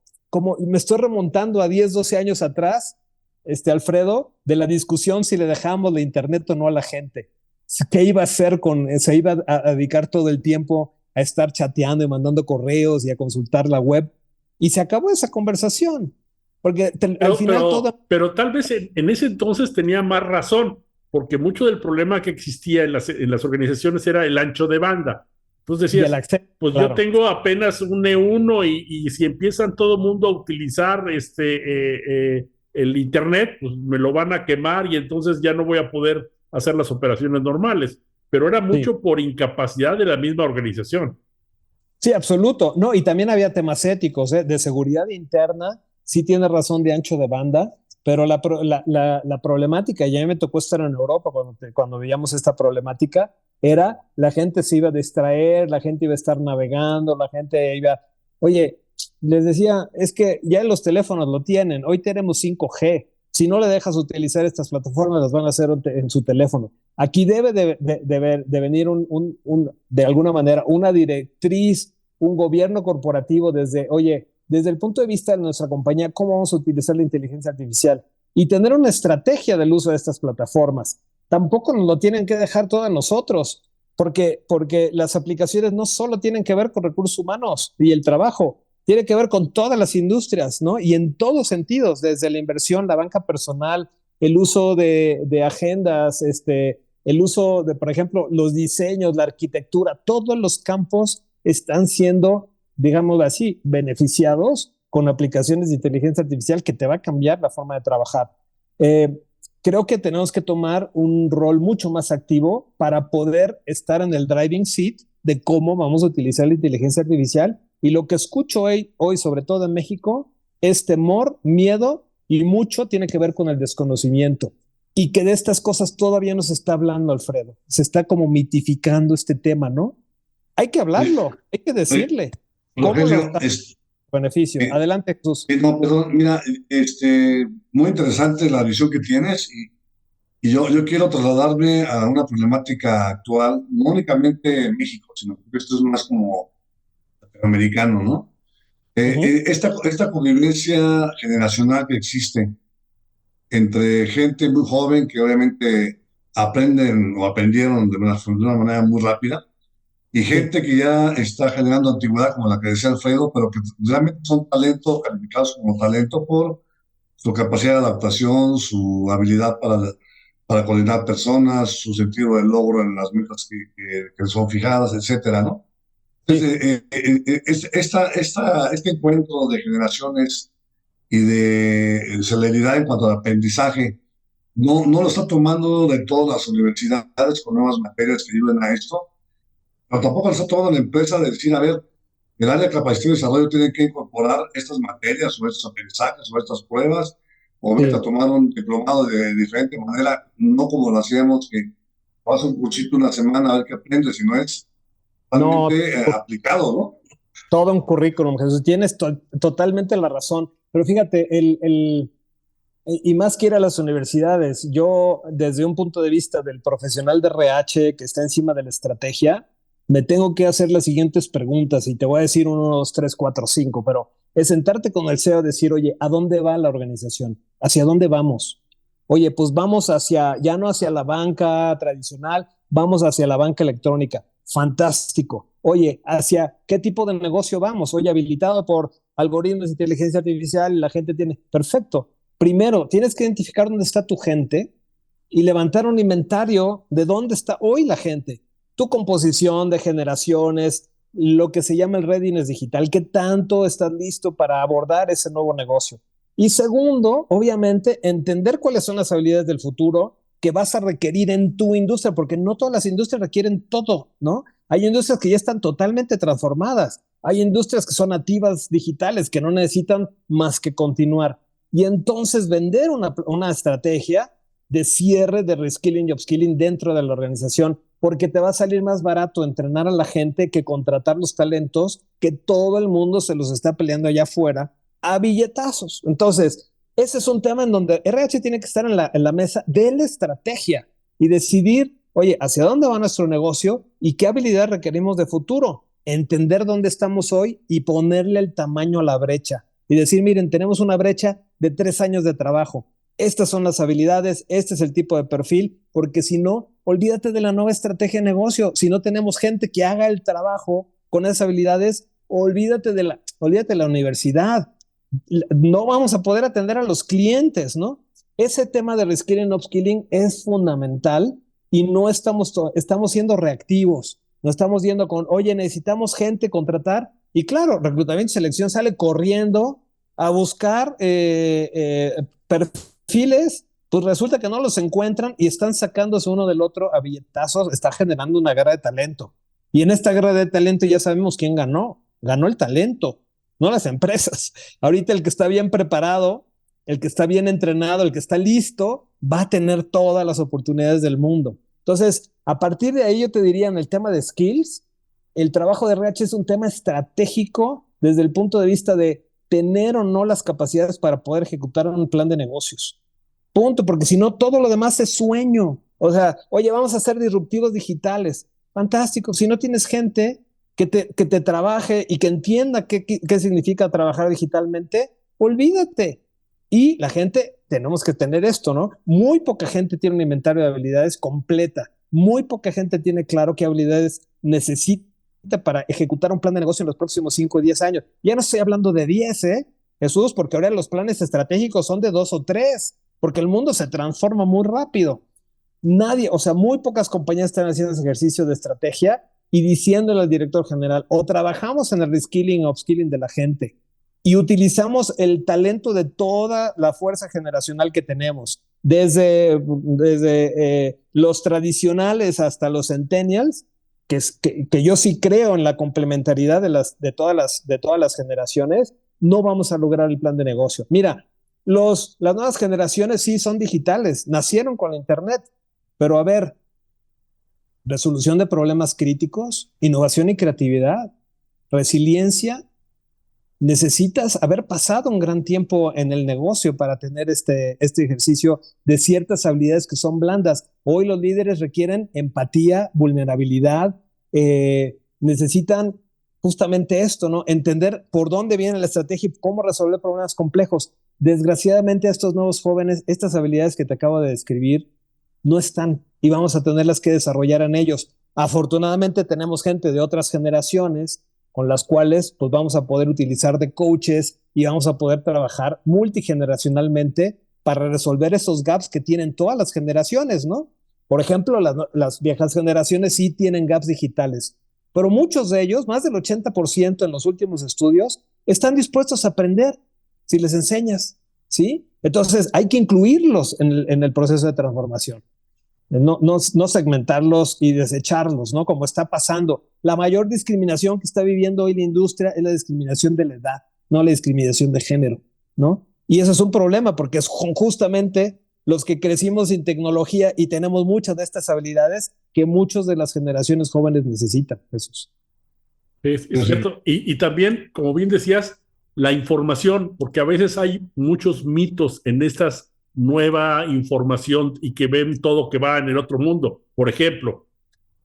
me estoy remontando a 10, 12 años atrás, Alfredo, de la discusión si le dejamos la internet o no a la gente. ¿Qué iba a hacer se iba a dedicar todo el tiempo a estar chateando y mandando correos y a consultar la web? Y se acabó esa conversación. Porque al final todo... Pero tal vez en ese entonces tenía más razón, porque mucho del problema que existía en las organizaciones era el ancho de banda. Entonces decías, acceso, pues claro. yo tengo apenas un E1 y si empiezan todo el mundo a utilizar el Internet, pues me lo van a quemar y entonces ya no voy a poder hacer las operaciones normales. Pero era mucho por incapacidad de la misma organización. Sí, absoluto. No, y también había temas éticos, ¿eh? De seguridad interna. Sí tiene razón de ancho de banda, pero la problemática, y a mí me tocó estar en Europa cuando veíamos esta problemática, era la gente se iba a distraer, la gente iba a estar navegando, la gente iba... Oye, les decía, es que ya los teléfonos lo tienen, hoy tenemos 5G. Si no le dejas utilizar estas plataformas, las van a hacer en su teléfono. Aquí debe de venir de alguna manera una directriz, un gobierno corporativo desde el punto de vista de nuestra compañía, cómo vamos a utilizar la inteligencia artificial y tener una estrategia del uso de estas plataformas. Tampoco nos lo tienen que dejar todo a nosotros, porque las aplicaciones no solo tienen que ver con recursos humanos y el trabajo, tiene que ver con todas las industrias, ¿no? Y en todos sentidos, desde la inversión, la banca personal, el uso de agendas, el uso de, por ejemplo, los diseños, la arquitectura, todos los campos están siendo, digámoslo así, beneficiados con aplicaciones de inteligencia artificial que te va a cambiar la forma de trabajar. Creo que tenemos que tomar un rol mucho más activo para poder estar en el driving seat de cómo vamos a utilizar la inteligencia artificial. Y lo que escucho hoy, sobre todo en México, es temor, miedo y mucho tiene que ver con el desconocimiento. Y que de estas cosas todavía no se está hablando, Alfredo. Se está como mitificando este tema, ¿no? Hay que hablarlo, hay que decirle. Rogelio, beneficio. Adelante, Jesús. No, perdón, mira, muy interesante la visión que tienes y yo quiero trasladarme a una problemática actual, no únicamente en México, sino que esto es más como latinoamericano, ¿no? Esta convivencia generacional que existe entre gente muy joven que obviamente aprenden o aprendieron de una manera muy rápida y gente que ya está generando antigüedad, como la que decía Alfredo, pero que realmente son talento, calificados como talento por su capacidad de adaptación, su habilidad para coordinar personas, su sentido del logro en las metas que son fijadas, etcétera, ¿no? Entonces, este encuentro de generaciones y de celeridad en cuanto al aprendizaje no lo está tomando de todas las universidades con nuevas materias que ayuden a esto, pero tampoco lo está tomando la empresa de decir, a ver, el área de capacitación y desarrollo tiene que incorporar estas materias o estos aprendizajes o estas pruebas, o vete a tomar un diplomado de diferente manera, no como lo hacíamos, que vas a un cursito una semana a ver qué aprendes, sino es totalmente aplicado, ¿no? Todo un currículum, Jesús. Tienes totalmente la razón. Pero fíjate, y más que ir a las universidades, yo desde un punto de vista del profesional de RH que está encima de la estrategia, me tengo que hacer las siguientes preguntas y te voy a decir 1, 2, 3, 4, 5, pero es sentarte con el CEO y decir, oye, ¿a dónde va la organización? ¿Hacia dónde vamos? Oye, pues vamos ya no hacia la banca tradicional, vamos hacia la banca electrónica. Fantástico. Oye, ¿hacia qué tipo de negocio vamos? Oye, habilitado por algoritmos de inteligencia artificial, la gente tiene... Perfecto. Primero, tienes que identificar dónde está tu gente y levantar un inventario de dónde está hoy la gente. Tu composición de generaciones, lo que se llama el readiness digital, qué tanto estás listo para abordar ese nuevo negocio. Y segundo, obviamente, entender cuáles son las habilidades del futuro que vas a requerir en tu industria, porque no todas las industrias requieren todo, ¿no? Hay industrias que ya están totalmente transformadas. Hay industrias que son nativas digitales, que no necesitan más que continuar. Y entonces vender una estrategia de cierre, de reskilling y upskilling dentro de la organización, porque te va a salir más barato entrenar a la gente que contratar los talentos que todo el mundo se los está peleando allá afuera a billetazos. Entonces, ese es un tema en donde RH tiene que estar en la mesa de la estrategia y decidir, oye, ¿hacia dónde va nuestro negocio y qué habilidades requerimos de futuro? Entender dónde estamos hoy y ponerle el tamaño a la brecha y decir, miren, tenemos una brecha de 3 años de trabajo. Estas son las habilidades, este es el tipo de perfil, porque si no, olvídate de la nueva estrategia de negocio. Si no tenemos gente que haga el trabajo con esas habilidades, olvídate de la universidad. No vamos a poder atender a los clientes, ¿no? Ese tema de reskilling, upskilling es fundamental y no estamos siendo reactivos. No estamos yendo con, oye, necesitamos gente, contratar. Y claro, reclutamiento y selección sale corriendo a buscar perfiles, pues resulta que no los encuentran y están sacándose uno del otro a billetazos, está generando una guerra de talento. Y en esta guerra de talento ya sabemos quién ganó. Ganó el talento, no las empresas. Ahorita el que está bien preparado, el que está bien entrenado, el que está listo, va a tener todas las oportunidades del mundo. Entonces, a partir de ahí yo te diría en el tema de skills, el trabajo de RH es un tema estratégico desde el punto de vista de tener o no las capacidades para poder ejecutar un plan de negocios. Punto, porque si no, todo lo demás es sueño. O sea, oye, vamos a ser disruptivos digitales. Fantástico. Si no tienes gente que te trabaje y que entienda qué significa trabajar digitalmente, olvídate. Y la gente, tenemos que tener esto, ¿no? Muy poca gente tiene un inventario de habilidades completa. Muy poca gente tiene claro qué habilidades necesita para ejecutar un plan de negocio en los próximos 5 o 10 años. Ya no estoy hablando de 10, Jesús, porque ahora los planes estratégicos son de 2 o 3, porque el mundo se transforma muy rápido. Nadie, o sea, muy pocas compañías están haciendo ese ejercicio de estrategia y diciéndole al director general, o trabajamos en el reskilling o upskilling de la gente y utilizamos el talento de toda la fuerza generacional que tenemos, desde los tradicionales hasta los centennials, que yo sí creo en la complementariedad de todas las generaciones, no vamos a lograr el plan de negocio. Mira, las nuevas generaciones sí son digitales, nacieron con la internet, pero a ver, resolución de problemas críticos, innovación y creatividad, resiliencia. Necesitas haber pasado un gran tiempo en el negocio para tener este ejercicio de ciertas habilidades que son blandas. Hoy los líderes requieren empatía, vulnerabilidad, necesitan justamente esto, ¿no? Entender por dónde viene la estrategia y cómo resolver problemas complejos. Desgraciadamente a estos nuevos jóvenes, estas habilidades que te acabo de describir no están y vamos a tenerlas que desarrollar en ellos. Afortunadamente tenemos gente de otras generaciones con las cuales pues vamos a poder utilizar de coaches y vamos a poder trabajar multigeneracionalmente para resolver esos gaps que tienen todas las generaciones, ¿no? Por ejemplo, las viejas generaciones sí tienen gaps digitales, pero muchos de ellos, más del 80% en los últimos estudios, están dispuestos a aprender si les enseñas, ¿sí? Entonces hay que incluirlos en el proceso de transformación. No segmentarlos y desecharlos, ¿no? Como está pasando. La mayor discriminación que está viviendo hoy la industria es la discriminación de la edad, no la discriminación de género, ¿no? Y eso es un problema porque es justamente los que crecimos sin tecnología y tenemos muchas de estas habilidades que muchas de las generaciones jóvenes necesitan, Jesús. Es cierto. Y también, como bien decías, la información, porque a veces hay muchos mitos en estas nueva información y que ven todo que va en el otro mundo. Por ejemplo,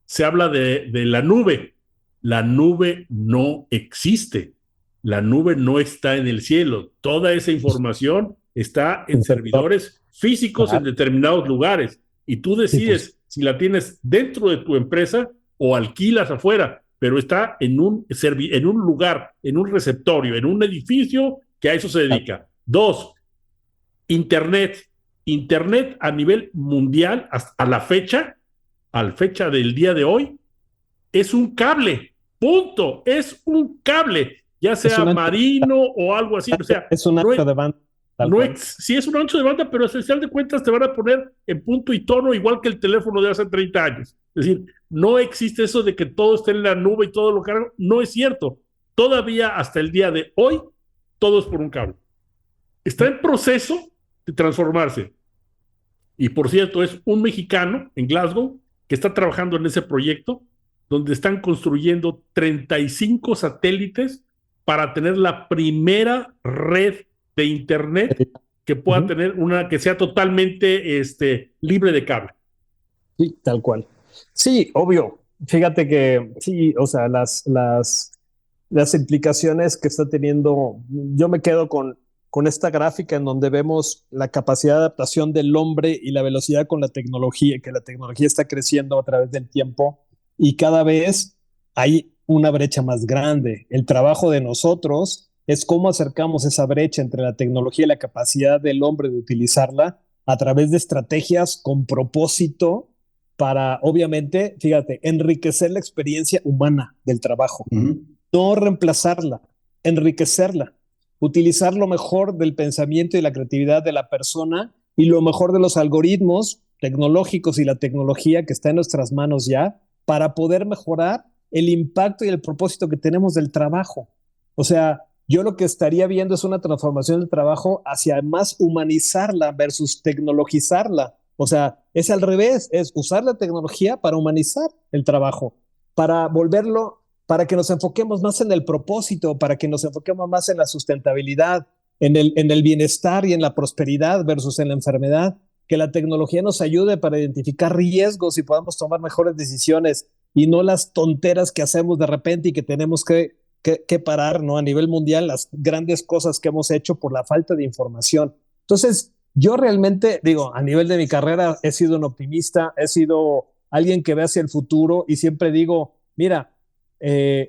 se habla de la nube. La nube no existe. La nube no está en el cielo. Toda esa información está en servidores físicos en determinados lugares y tú decides si la tienes dentro de tu empresa o alquilas afuera, pero está en un lugar, en un receptorio, en un edificio que a eso se dedica. 2, Internet a nivel mundial, hasta a la fecha del día de hoy, es un cable, punto, es un cable, ya sea marino o algo así, o sea, es un ancho de banda. Sí es un ancho de banda, pero a final de cuentas te van a poner en punto y tono igual que el teléfono de hace 30 años. Es decir, no existe eso de que todo esté en la nube y todo lo cargan, no es cierto. Todavía hasta el día de hoy, todo es por un cable. Está en proceso de transformarse. Y por cierto, es un mexicano en Glasgow que está trabajando en ese proyecto donde están construyendo 35 satélites para tener la primera red de internet que pueda tener que sea totalmente libre de cable. Sí, tal cual. Sí, obvio. Fíjate que sí, o sea, las implicaciones que está teniendo, yo me quedo con esta gráfica en donde vemos la capacidad de adaptación del hombre y la velocidad con la tecnología, que la tecnología está creciendo a través del tiempo y cada vez hay una brecha más grande. El trabajo de nosotros es cómo acercamos esa brecha entre la tecnología y la capacidad del hombre de utilizarla a través de estrategias con propósito para, obviamente, fíjate, enriquecer la experiencia humana del trabajo, no reemplazarla, enriquecerla, utilizar lo mejor del pensamiento y la creatividad de la persona y lo mejor de los algoritmos tecnológicos y la tecnología que está en nuestras manos ya para poder mejorar el impacto y el propósito que tenemos del trabajo. O sea, yo lo que estaría viendo es una transformación del trabajo hacia más humanizarla versus tecnologizarla. O sea, es al revés, es usar la tecnología para humanizar el trabajo, para volverlo, para que nos enfoquemos más en el propósito, para que nos enfoquemos más en la sustentabilidad, en el bienestar y en la prosperidad versus en la enfermedad, que la tecnología nos ayude para identificar riesgos y podamos tomar mejores decisiones y no las tonteras que hacemos de repente y que tenemos que parar, ¿no? A nivel mundial, las grandes cosas que hemos hecho por la falta de información. Entonces, yo realmente, digo, a nivel de mi carrera he sido un optimista, he sido alguien que ve hacia el futuro y siempre digo, mira,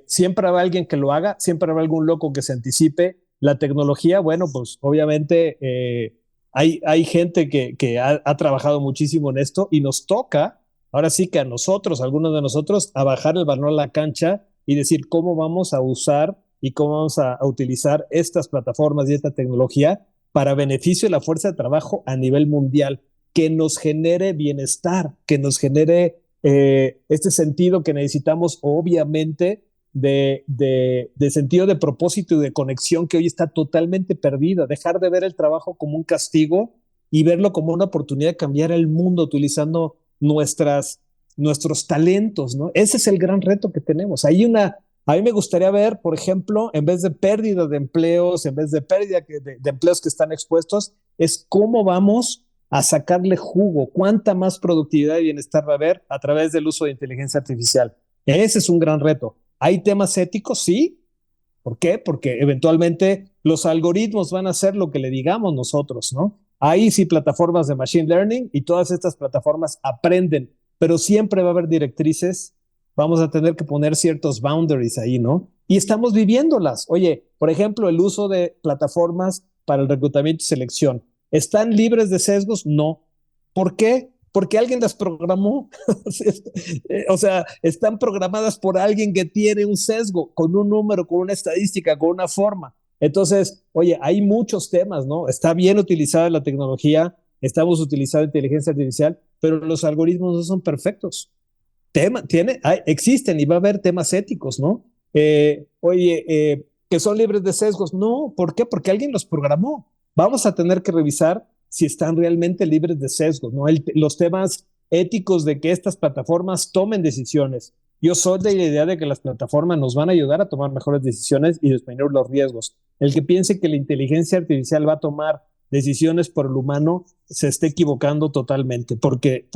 siempre habrá alguien que lo haga, siempre habrá algún loco que se anticipe. La tecnología, bueno, pues obviamente hay gente que ha trabajado muchísimo en esto y nos toca, ahora sí que a nosotros, algunos de nosotros, a bajar el balón a la cancha y decir cómo vamos a usar y cómo vamos a utilizar estas plataformas y esta tecnología para beneficio de la fuerza de trabajo a nivel mundial, que nos genere bienestar, que nos genere este sentido que necesitamos, obviamente, de sentido de propósito y de conexión que hoy está totalmente perdida. Dejar de ver el trabajo como un castigo y verlo como una oportunidad de cambiar el mundo utilizando nuestros talentos, ¿no? Ese es el gran reto que tenemos. A mí me gustaría ver, por ejemplo, en vez de pérdida de empleos, en vez de pérdida de empleos que están expuestos, es cómo vamos a sacarle jugo, cuánta más productividad y bienestar va a haber a través del uso de inteligencia artificial. Ese es un gran reto. ¿Hay temas éticos? Sí. ¿Por qué? Porque eventualmente los algoritmos van a hacer lo que le digamos nosotros, ¿no? Hay sí plataformas de machine learning y todas estas plataformas aprenden, pero siempre va a haber directrices. Vamos a tener que poner ciertos boundaries ahí, ¿no? Y estamos viviéndolas. Oye, por ejemplo, el uso de plataformas para el reclutamiento y selección. ¿Están libres de sesgos? No. ¿Por qué? Porque alguien las programó. O sea, están programadas por alguien que tiene un sesgo, con un número, con una estadística, con una forma. Entonces, oye, hay muchos temas, ¿no? Está bien utilizada la tecnología, estamos utilizando inteligencia artificial, pero los algoritmos no son perfectos. Existen y va a haber temas éticos, ¿no? Que son libres de sesgos. No, ¿por qué? Porque alguien los programó. Vamos a tener que revisar si están realmente libres de sesgos, ¿no? Los temas éticos de que estas plataformas tomen decisiones. Yo soy de la idea de que las plataformas nos van a ayudar a tomar mejores decisiones y disminuir los riesgos. El que piense que la inteligencia artificial va a tomar decisiones por el humano se está equivocando totalmente, porque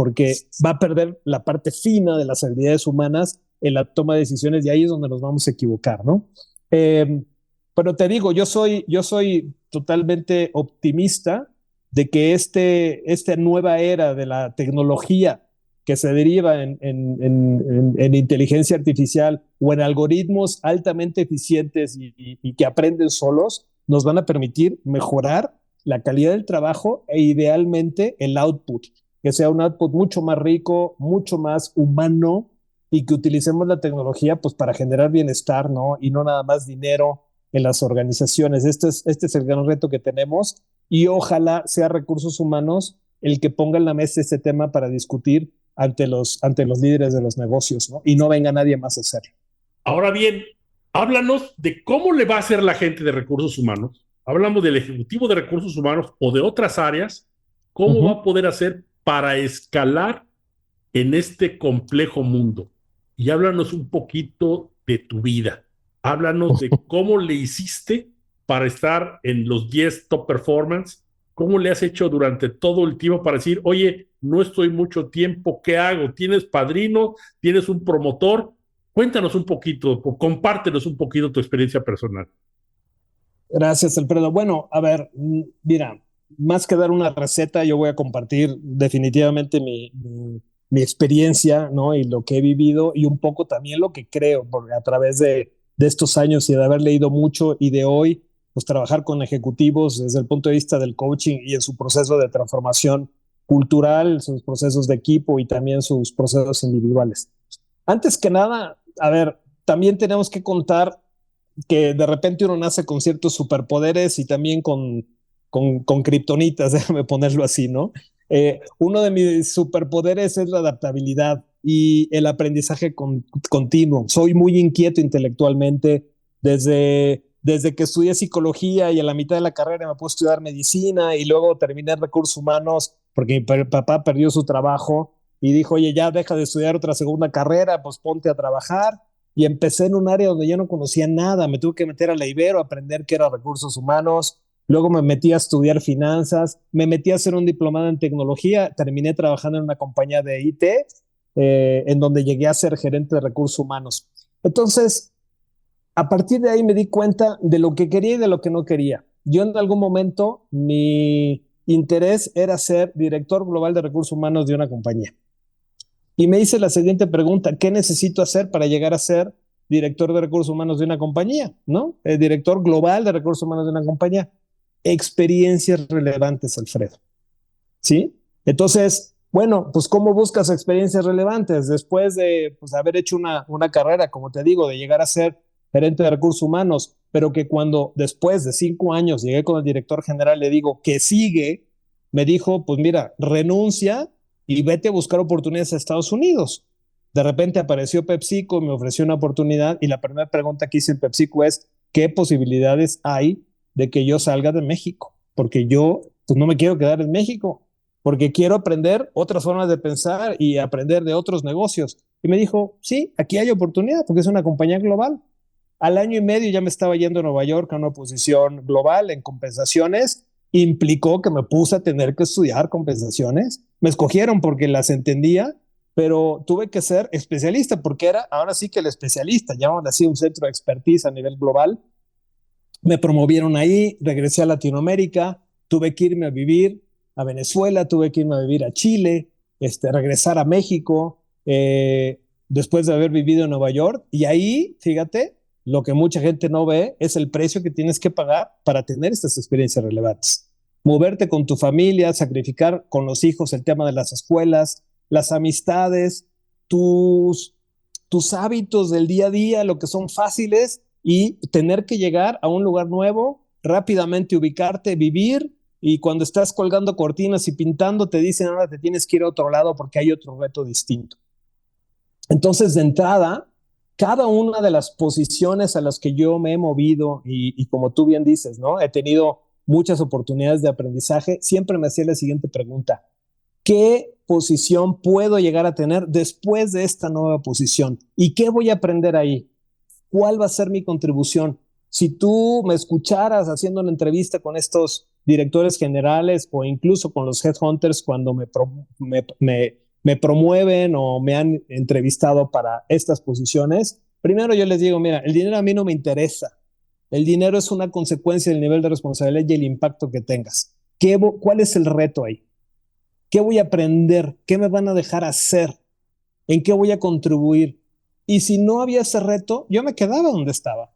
va a perder la parte fina de las habilidades humanas en la toma de decisiones y ahí es donde nos vamos a equivocar, ¿no? Pero te digo, yo soy totalmente optimista de que esta nueva era de la tecnología que se deriva en inteligencia artificial o en algoritmos altamente eficientes y que aprenden solos, nos van a permitir mejorar la calidad del trabajo e idealmente el output, que sea un output mucho más rico, mucho más humano y que utilicemos la tecnología pues para generar bienestar, ¿no? Y no nada más dinero en las organizaciones. Este es el gran reto que tenemos y ojalá sea recursos humanos el que ponga en la mesa este tema para discutir ante los líderes de los negocios, ¿no? Y no venga nadie más a hacerlo. Ahora bien, háblanos de cómo le va a hacer la gente de recursos humanos. Hablamos del ejecutivo de recursos humanos o de otras áreas. ¿Cómo va a poder hacer para escalar en este complejo mundo? Y háblanos un poquito de tu vida. Háblanos de cómo le hiciste para estar en los 10 top performance ¿Cómo le has hecho durante todo el tiempo para decir, oye, no estoy mucho tiempo, ¿qué hago? ¿Tienes padrino? ¿Tienes un promotor? Cuéntanos un poquito, o compártenos un poquito tu experiencia personal. Gracias, Alfredo. Bueno, a ver, mira, más que dar una receta, yo voy a compartir definitivamente mi experiencia, ¿no? Y lo que he vivido y un poco también lo que creo, porque a través de estos años y de haber leído mucho y de hoy, pues trabajar con ejecutivos desde el punto de vista del coaching y en su proceso de transformación cultural, sus procesos de equipo y también sus procesos individuales. Antes que nada, a ver, también tenemos que contar que de repente uno nace con ciertos superpoderes y también con kriptonitas, déjame ponerlo así, ¿no? Uno de mis superpoderes es la adaptabilidad y el aprendizaje continuo. Soy muy inquieto intelectualmente desde que estudié psicología y a la mitad de la carrera me puse a estudiar medicina y luego terminé recursos humanos porque mi papá perdió su trabajo y dijo, oye, ya deja de estudiar otra segunda carrera, pues ponte a trabajar y empecé en un área donde yo no conocía nada, me tuve que meter a la Ibero a aprender qué era recursos humanos, luego me metí a estudiar finanzas, me metí a hacer un diplomado en tecnología, terminé trabajando en una compañía de IT, en donde llegué a ser gerente de recursos humanos. Entonces, a partir de ahí me di cuenta de lo que quería y de lo que no quería. Yo en algún momento mi interés era ser director global de recursos humanos de una compañía. Y me hice la siguiente pregunta, ¿qué necesito hacer para llegar a ser director de recursos humanos de una compañía? ¿No? El director global de recursos humanos de una compañía. Experiencias relevantes, Alfredo. ¿Sí? Entonces, bueno, pues ¿cómo buscas experiencias relevantes? Después de pues, haber hecho una carrera, como te digo, de llegar a ser gerente de recursos humanos, pero que cuando después de 5 años llegué con el director general, le digo, ¿qué sigue? Me dijo, pues mira, renuncia y vete a buscar oportunidades a Estados Unidos. De repente apareció PepsiCo, me ofreció una oportunidad y la primera pregunta que hice en PepsiCo es, ¿qué posibilidades hay de que yo salga de México? Porque yo pues, no me quiero quedar en México, porque quiero aprender otras formas de pensar y aprender de otros negocios. Y me dijo, sí, aquí hay oportunidad porque es una compañía global. Al año y medio ya me estaba yendo a Nueva York a una posición global en compensaciones. Implicó que me puse a tener que estudiar compensaciones. Me escogieron porque las entendía, pero tuve que ser especialista porque era ahora sí que el especialista, llaman así un centro de expertise a nivel global. Me promovieron ahí, regresé a Latinoamérica, tuve que irme a vivir a Venezuela, tuve que irme a vivir a Chile, regresar a México, después de haber vivido en Nueva York. Y ahí, fíjate, lo que mucha gente no ve es el precio que tienes que pagar para tener estas experiencias relevantes. Moverte con tu familia, sacrificar con los hijos el tema de las escuelas, las amistades, tus hábitos del día a día, lo que son fáciles y tener que llegar a un lugar nuevo, rápidamente ubicarte, vivir y cuando estás colgando cortinas y pintando te dicen ahora te tienes que ir a otro lado porque hay otro reto distinto. Entonces, de entrada, cada una de las posiciones a las que yo me he movido y como tú bien dices, ¿no? He tenido muchas oportunidades de aprendizaje, siempre me hacía la siguiente pregunta, ¿qué posición puedo llegar a tener después de esta nueva posición? ¿Y qué voy a aprender ahí? ¿Cuál va a ser mi contribución? Si tú me escucharas haciendo una entrevista con estos directores generales o incluso con los headhunters cuando me promueven o me han entrevistado para estas posiciones, primero yo les digo, mira, el dinero a mí no me interesa. El dinero es una consecuencia del nivel de responsabilidad y el impacto que tengas. ¿Cuál es el reto ahí? ¿Qué voy a aprender? ¿Qué me van a dejar hacer? ¿En qué voy a contribuir? Y si no había ese reto, yo me quedaba donde estaba.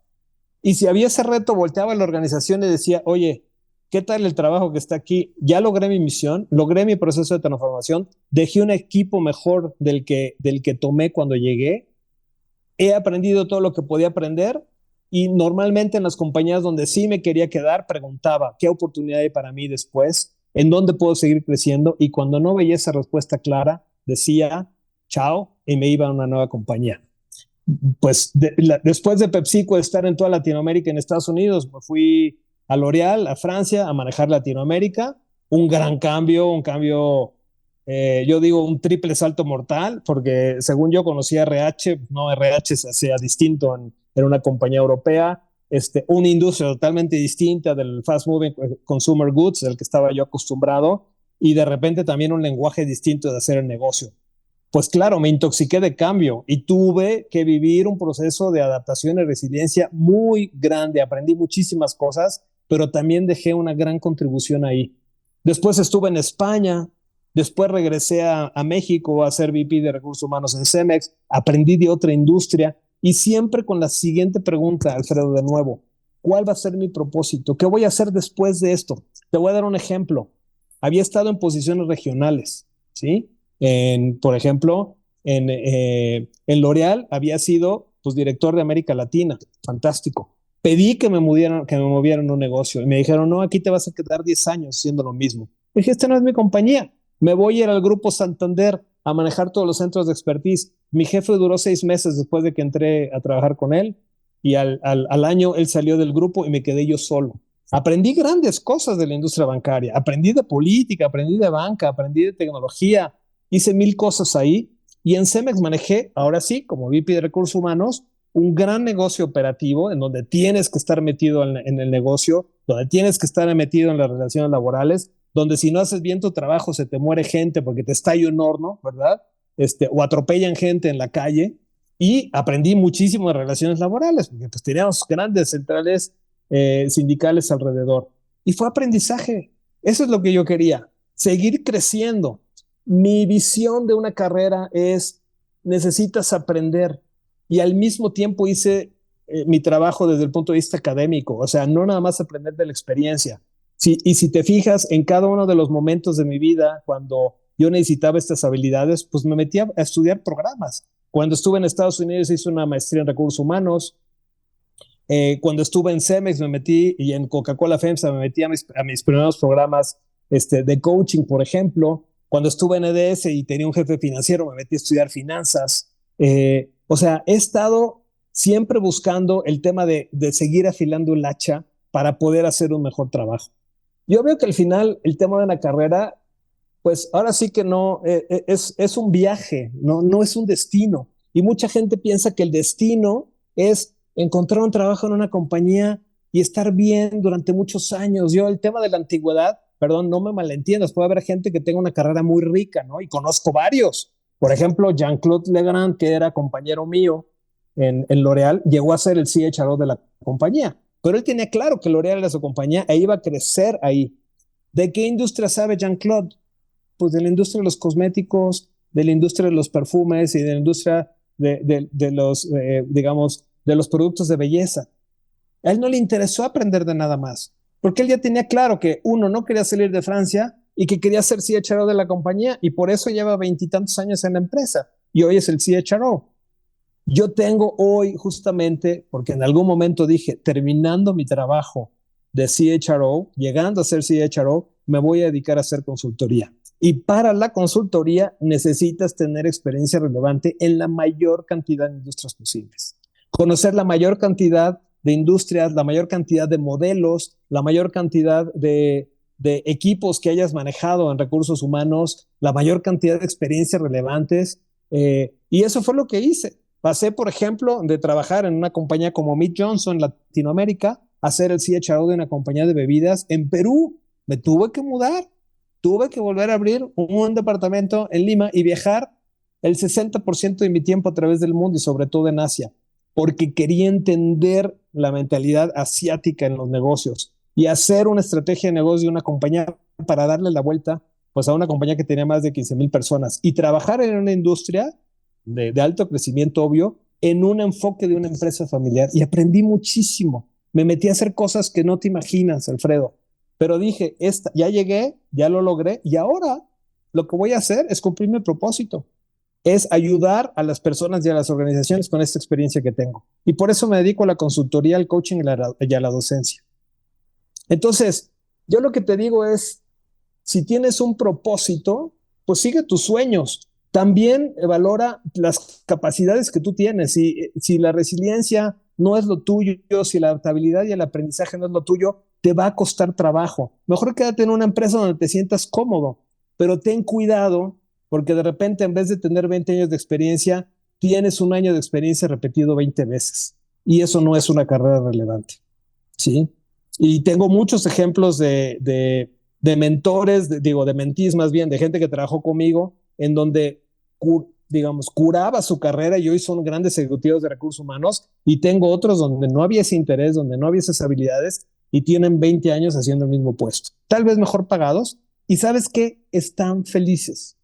Y si había ese reto, volteaba a la organización y decía, oye, ¿qué tal el trabajo que está aquí? Ya logré mi misión, logré mi proceso de transformación, dejé un equipo mejor del que tomé cuando llegué, he aprendido todo lo que podía aprender y normalmente en las compañías donde sí me quería quedar, preguntaba, ¿qué oportunidad hay para mí después? ¿En dónde puedo seguir creciendo? Y cuando no veía esa respuesta clara, decía, chao, y me iba a una nueva compañía. Pues después de PepsiCo, de estar en toda Latinoamérica, en Estados Unidos, me fui a L'Oréal, a Francia, a manejar Latinoamérica. Un gran cambio, yo digo un triple salto mortal, porque según yo conocía RH, no RH se hacía distinto en una compañía europea. una industria totalmente distinta del fast moving consumer goods, del que estaba yo acostumbrado, y de repente también un lenguaje distinto de hacer el negocio. Pues claro, me intoxiqué de cambio y tuve que vivir un proceso de adaptación y resiliencia muy grande. Aprendí muchísimas cosas, pero también dejé una gran contribución ahí. Después estuve en España, después regresé a México a ser VP de Recursos Humanos en Cemex, aprendí de otra industria y siempre con la siguiente pregunta, Alfredo, de nuevo, ¿cuál va a ser mi propósito? ¿Qué voy a hacer después de esto? Te voy a dar un ejemplo. Había estado en posiciones regionales, ¿sí? Por ejemplo, en L'Oréal había sido pues, director de América Latina, fantástico. Pedí que me movieran un negocio y me dijeron, no, aquí te vas a quedar 10 años haciendo lo mismo. Dije, esta no es mi compañía, me voy a ir al Grupo Santander a manejar todos los centros de expertise. Mi jefe duró 6 meses después de que entré a trabajar con él y al año él salió del grupo y me quedé yo solo. Aprendí grandes cosas de la industria bancaria, aprendí de política, aprendí de banca, aprendí de tecnología, hice 1000 cosas ahí y en Cemex manejé, ahora sí, como VP de Recursos Humanos, un gran negocio operativo en donde tienes que estar metido en el negocio, donde tienes que estar metido en las relaciones laborales, donde si no haces bien tu trabajo se te muere gente porque te estalla un horno, ¿verdad? O atropellan gente en la calle y aprendí muchísimo de relaciones laborales porque pues teníamos grandes centrales sindicales alrededor y fue aprendizaje. Eso es lo que yo quería, seguir creciendo. Mi visión de una carrera es necesitas aprender y al mismo tiempo hice mi trabajo desde el punto de vista académico, o sea, no nada más aprender de la experiencia. Y si te fijas, en cada uno de los momentos de mi vida, cuando yo necesitaba estas habilidades, pues me metí a estudiar programas. Cuando estuve en Estados Unidos hice una maestría en recursos humanos. Cuando estuve en Cemex me metí y en Coca-Cola FEMSA me metí a mis primeros programas de coaching, por ejemplo. Cuando estuve en EDS y tenía un jefe financiero, me metí a estudiar finanzas. O sea, he estado siempre buscando el tema de seguir afilando el hacha para poder hacer un mejor trabajo. Yo veo que al final el tema de la carrera, pues ahora sí que no, es un viaje, no es un destino. Y mucha gente piensa que el destino es encontrar un trabajo en una compañía y estar bien durante muchos años. Yo el tema de la antigüedad, perdón, no me malentiendas, puede haber gente que tenga una carrera muy rica, ¿no? Y conozco varios. Por ejemplo, Jean-Claude Legrand, que era compañero mío en L'Oréal, llegó a ser el CHRO de la compañía. Pero él tenía claro que L'Oréal era su compañía e iba a crecer ahí. ¿De qué industria sabe Jean-Claude? Pues de la industria de los cosméticos, de la industria de los perfumes y de la industria de los, digamos, de los productos de belleza. A él no le interesó aprender de nada más, porque él ya tenía claro que uno no quería salir de Francia y que quería ser CHRO de la compañía y por eso lleva 20 y tantos años en la empresa y hoy es el CHRO. Yo tengo hoy justamente, porque en algún momento dije, terminando mi trabajo de CHRO, llegando a ser CHRO, me voy a dedicar a hacer consultoría. Y para la consultoría necesitas tener experiencia relevante en la mayor cantidad de industrias posibles. Conocer la mayor cantidad de industrias, la mayor cantidad de modelos, la mayor cantidad de equipos que hayas manejado en recursos humanos, la mayor cantidad de experiencias relevantes. Y eso fue lo que hice. Pasé, por ejemplo, de trabajar en una compañía como Mead Johnson en Latinoamérica a ser el CHRO de una compañía de bebidas en Perú. Me tuve que mudar, tuve que volver a abrir un departamento en Lima y viajar el 60% de mi tiempo a través del mundo y sobre todo en Asia, porque quería entender la mentalidad asiática en los negocios y hacer una estrategia de negocio de una compañía para darle la vuelta pues, a una compañía que tenía más de 15,000 personas y trabajar en una industria de alto crecimiento, obvio, en un enfoque de una empresa familiar. Y aprendí muchísimo. Me metí a hacer cosas que no te imaginas, Alfredo. Pero dije, ya llegué, ya lo logré, y ahora lo que voy a hacer es cumplir mi propósito. Es ayudar a las personas y a las organizaciones con esta experiencia que tengo. Y por eso me dedico a la consultoría, al coaching y a la docencia. Entonces, yo lo que te digo es, si tienes un propósito, pues sigue tus sueños. También valora las capacidades que tú tienes. Si la resiliencia no es lo tuyo, si la adaptabilidad y el aprendizaje no es lo tuyo, te va a costar trabajo. Mejor quédate en una empresa donde te sientas cómodo, pero ten cuidado porque de repente en vez de tener 20 años de experiencia, tienes un año de experiencia repetido 20 veces. y eso no es una carrera relevante, ¿sí? Y tengo muchos ejemplos de mentores, de mentees más bien, de gente que trabajó conmigo, en donde, digamos, curaba su carrera y hoy son grandes ejecutivos de recursos humanos, y tengo otros donde no había ese interés, donde no había esas habilidades y tienen 20 años haciendo el mismo puesto, tal vez mejor pagados, y ¿sabes qué? Están felices.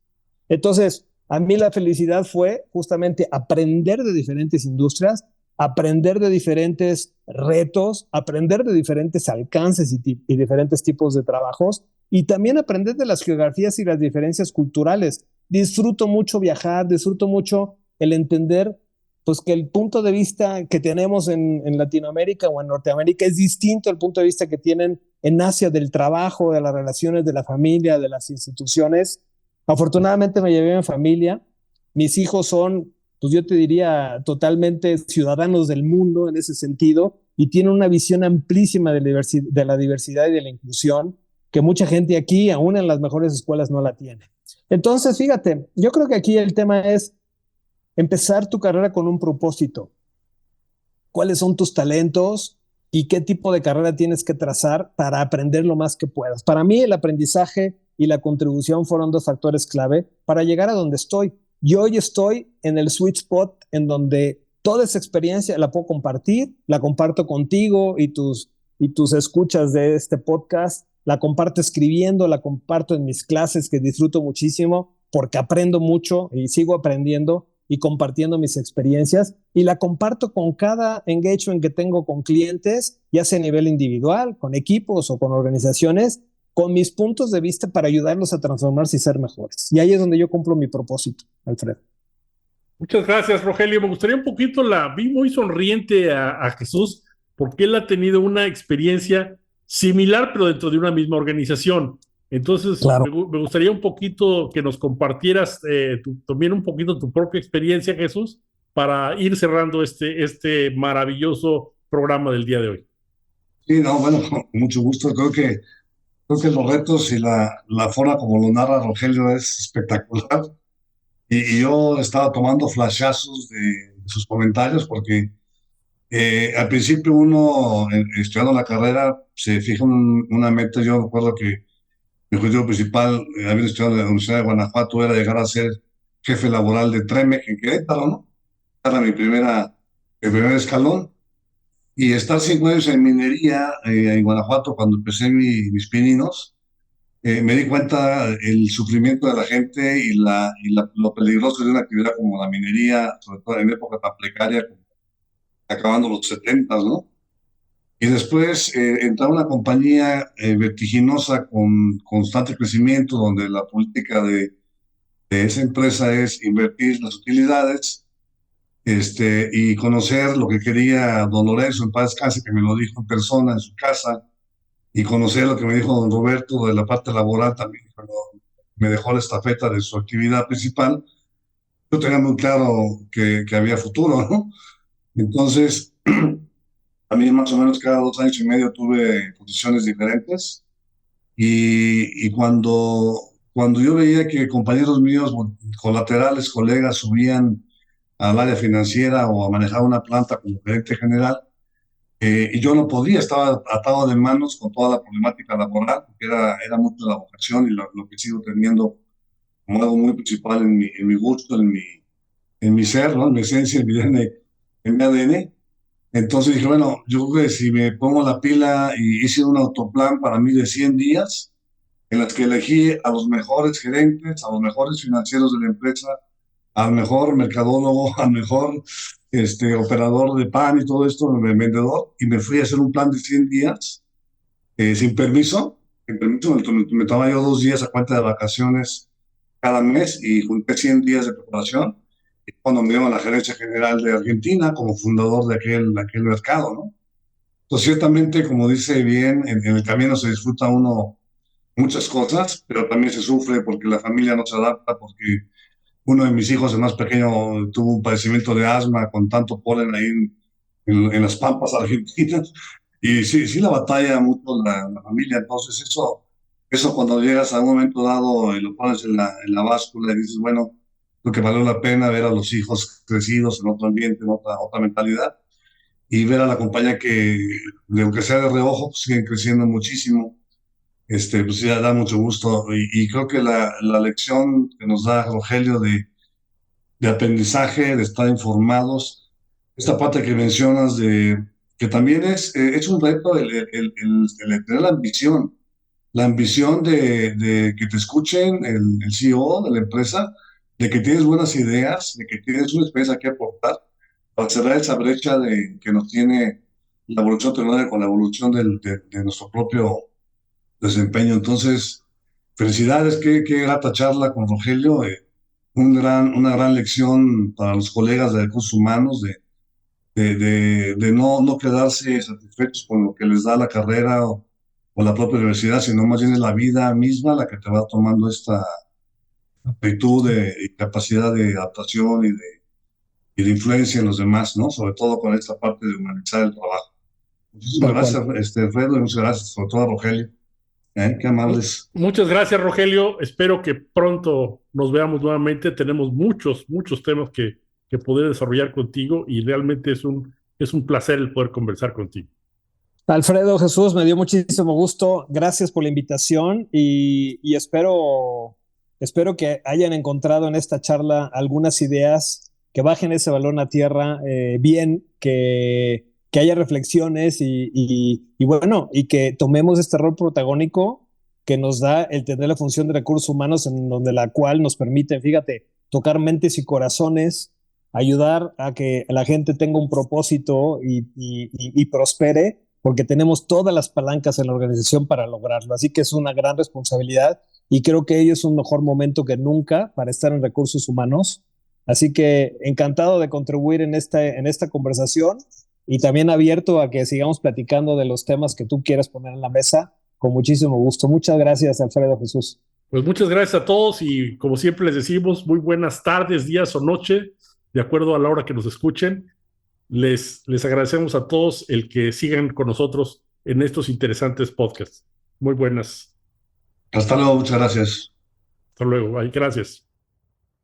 Entonces, a mí la felicidad fue justamente aprender de diferentes industrias, aprender de diferentes retos, aprender de diferentes alcances y diferentes tipos de trabajos, y también aprender de las geografías y las diferencias culturales. Disfruto mucho viajar, disfruto mucho el entender pues que el punto de vista que tenemos en Latinoamérica o en Norteamérica es distinto al punto de vista que tienen en Asia del trabajo, de las relaciones, de la familia, de las instituciones. Afortunadamente me llevé a mi familia. Mis hijos son, pues yo te diría, totalmente ciudadanos del mundo en ese sentido, y tienen una visión amplísima de la diversidad y de la inclusión que mucha gente aquí, aún en las mejores escuelas, no la tiene. Entonces, fíjate, yo creo que aquí el tema es empezar tu carrera con un propósito. ¿Cuáles son tus talentos y qué tipo de carrera tienes que trazar para aprender lo más que puedas? Para mí, el aprendizaje y la contribución fueron dos factores clave para llegar a donde estoy. Yo hoy estoy en el sweet spot en donde toda esa experiencia la puedo compartir, la comparto contigo y tus escuchas de este podcast, la comparto escribiendo, la comparto en mis clases que disfruto muchísimo porque aprendo mucho y sigo aprendiendo y compartiendo mis experiencias, y la comparto con cada engagement que tengo con clientes, ya sea a nivel individual, con equipos o con organizaciones, con mis puntos de vista para ayudarlos a transformarse y ser mejores. Y ahí es donde yo cumplo mi propósito, Alfredo. Muchas gracias, Rogelio. Me gustaría un poquito, vi muy sonriente a Jesús, porque él ha tenido una experiencia similar, pero dentro de una misma organización. Entonces, Claro. me gustaría un poquito que nos compartieras también un poquito tu propia experiencia, Jesús, para ir cerrando este maravilloso programa del día de hoy. Sí, no, bueno, con mucho gusto. Creo que los retos y la forma como lo narra Rogelio es espectacular. Y yo estaba tomando flashazos de sus comentarios porque al principio uno, estudiando la carrera, se fija una meta. Yo recuerdo que mi objetivo principal, habiendo estudiado en la Universidad de Guanajuato, era llegar a ser jefe laboral de Tremec en Querétaro, ¿no? Era el primer escalón. Y estar 5 años en minería en Guanajuato cuando empecé mis pininos, me di cuenta el sufrimiento de la gente lo peligroso de una actividad como la minería, sobre todo en época tan precaria, acabando los 70, ¿no? Y después entrar a una compañía vertiginosa con constante crecimiento, donde la política de esa empresa es invertir las utilidades, y conocer lo que quería don Lorenzo en paz descanse, que me lo dijo en persona en su casa, y conocer lo que me dijo don Roberto de la parte laboral también, cuando me dejó la estafeta de su actividad principal. Yo tenía muy claro que había futuro, ¿no? Entonces, a mí más o menos cada 2 años y medio tuve posiciones diferentes, y cuando yo veía que compañeros míos, colaterales, colegas, subían al área financiera o a manejar una planta como gerente general, y yo no podía, estaba atado de manos con toda la problemática laboral, porque era mucho la vocación y lo que sigo teniendo como algo muy principal en mi gusto, en mi ser, ¿no? En mi esencia, en mi ADN. Entonces dije, bueno, yo creo que si me pongo la pila y hice un autoplan para mí de 100 días, en las que elegí a los mejores gerentes, a los mejores financieros de la empresa, al mejor mercadólogo, al mejor operador de pan y todo esto, vendedor, y me fui a hacer un plan de 100 días sin permiso. Sin permiso, me tomaba yo 2 días a cuenta de vacaciones cada mes y junté 100 días de preparación. Y cuando me dieron a la gerencia general de Argentina como fundador de aquel mercado, ¿no? Entonces, ciertamente, como dice bien, en el camino se disfruta uno muchas cosas, pero también se sufre porque la familia no se adapta, porque uno de mis hijos, el más pequeño, tuvo un padecimiento de asma con tanto polen ahí en las pampas argentinas. Y sí, sí la batalla mucho la familia. Entonces eso cuando llegas a un momento dado y lo pones en la báscula y dices, bueno, lo que valió la pena ver a los hijos crecidos en otro ambiente, en otra mentalidad. y ver a la compañía que, de aunque sea de reojo, pues siguen creciendo muchísimo. Pues ya da mucho gusto. Y creo que la lección que nos da Rogelio de aprendizaje, de estar informados, esta parte que mencionas de que también es un reto el tener la ambición de que te escuchen el CEO de la empresa, de que tienes buenas ideas, de que tienes una experiencia que aportar para cerrar esa brecha que nos tiene la evolución tecnológica con la evolución de nuestro propio desempeño. Entonces, felicidades, qué grata charla con Rogelio, una gran lección para los colegas de recursos humanos de no quedarse satisfechos con lo que les da la carrera o la propia universidad, sino más bien es la vida misma la que te va tomando esta aptitud y capacidad de adaptación y de influencia en los demás, ¿no? Sobre todo con esta parte de humanizar el trabajo. Muchísimas Tal cual. gracias, Alfredo, y muchas gracias, sobre todo a Rogelio. Qué amables. Muchas gracias, Rogelio. Espero que pronto nos veamos nuevamente. Tenemos muchos temas que poder desarrollar contigo y realmente es un placer el poder conversar contigo. Alfredo, Jesús, me dio muchísimo gusto. Gracias por la invitación y espero que hayan encontrado en esta charla algunas ideas que bajen ese balón a tierra bien, que haya reflexiones y bueno, y que tomemos este rol protagónico que nos da el tener la función de recursos humanos en donde la cual nos permite, fíjate, tocar mentes y corazones, ayudar a que la gente tenga un propósito y prospere porque tenemos todas las palancas en la organización para lograrlo. Así que es una gran responsabilidad y creo que ello es un mejor momento que nunca para estar en recursos humanos. Así que encantado de contribuir en esta conversación y también abierto a que sigamos platicando de los temas que tú quieras poner en la mesa con muchísimo gusto. Muchas gracias, Alfredo, Jesús. Pues muchas gracias a todos y como siempre les decimos, muy buenas tardes, días o noche, de acuerdo a la hora que nos escuchen. Les agradecemos a todos el que sigan con nosotros en estos interesantes podcasts. Muy buenas. Hasta luego, muchas gracias. Hasta luego. Ay, gracias.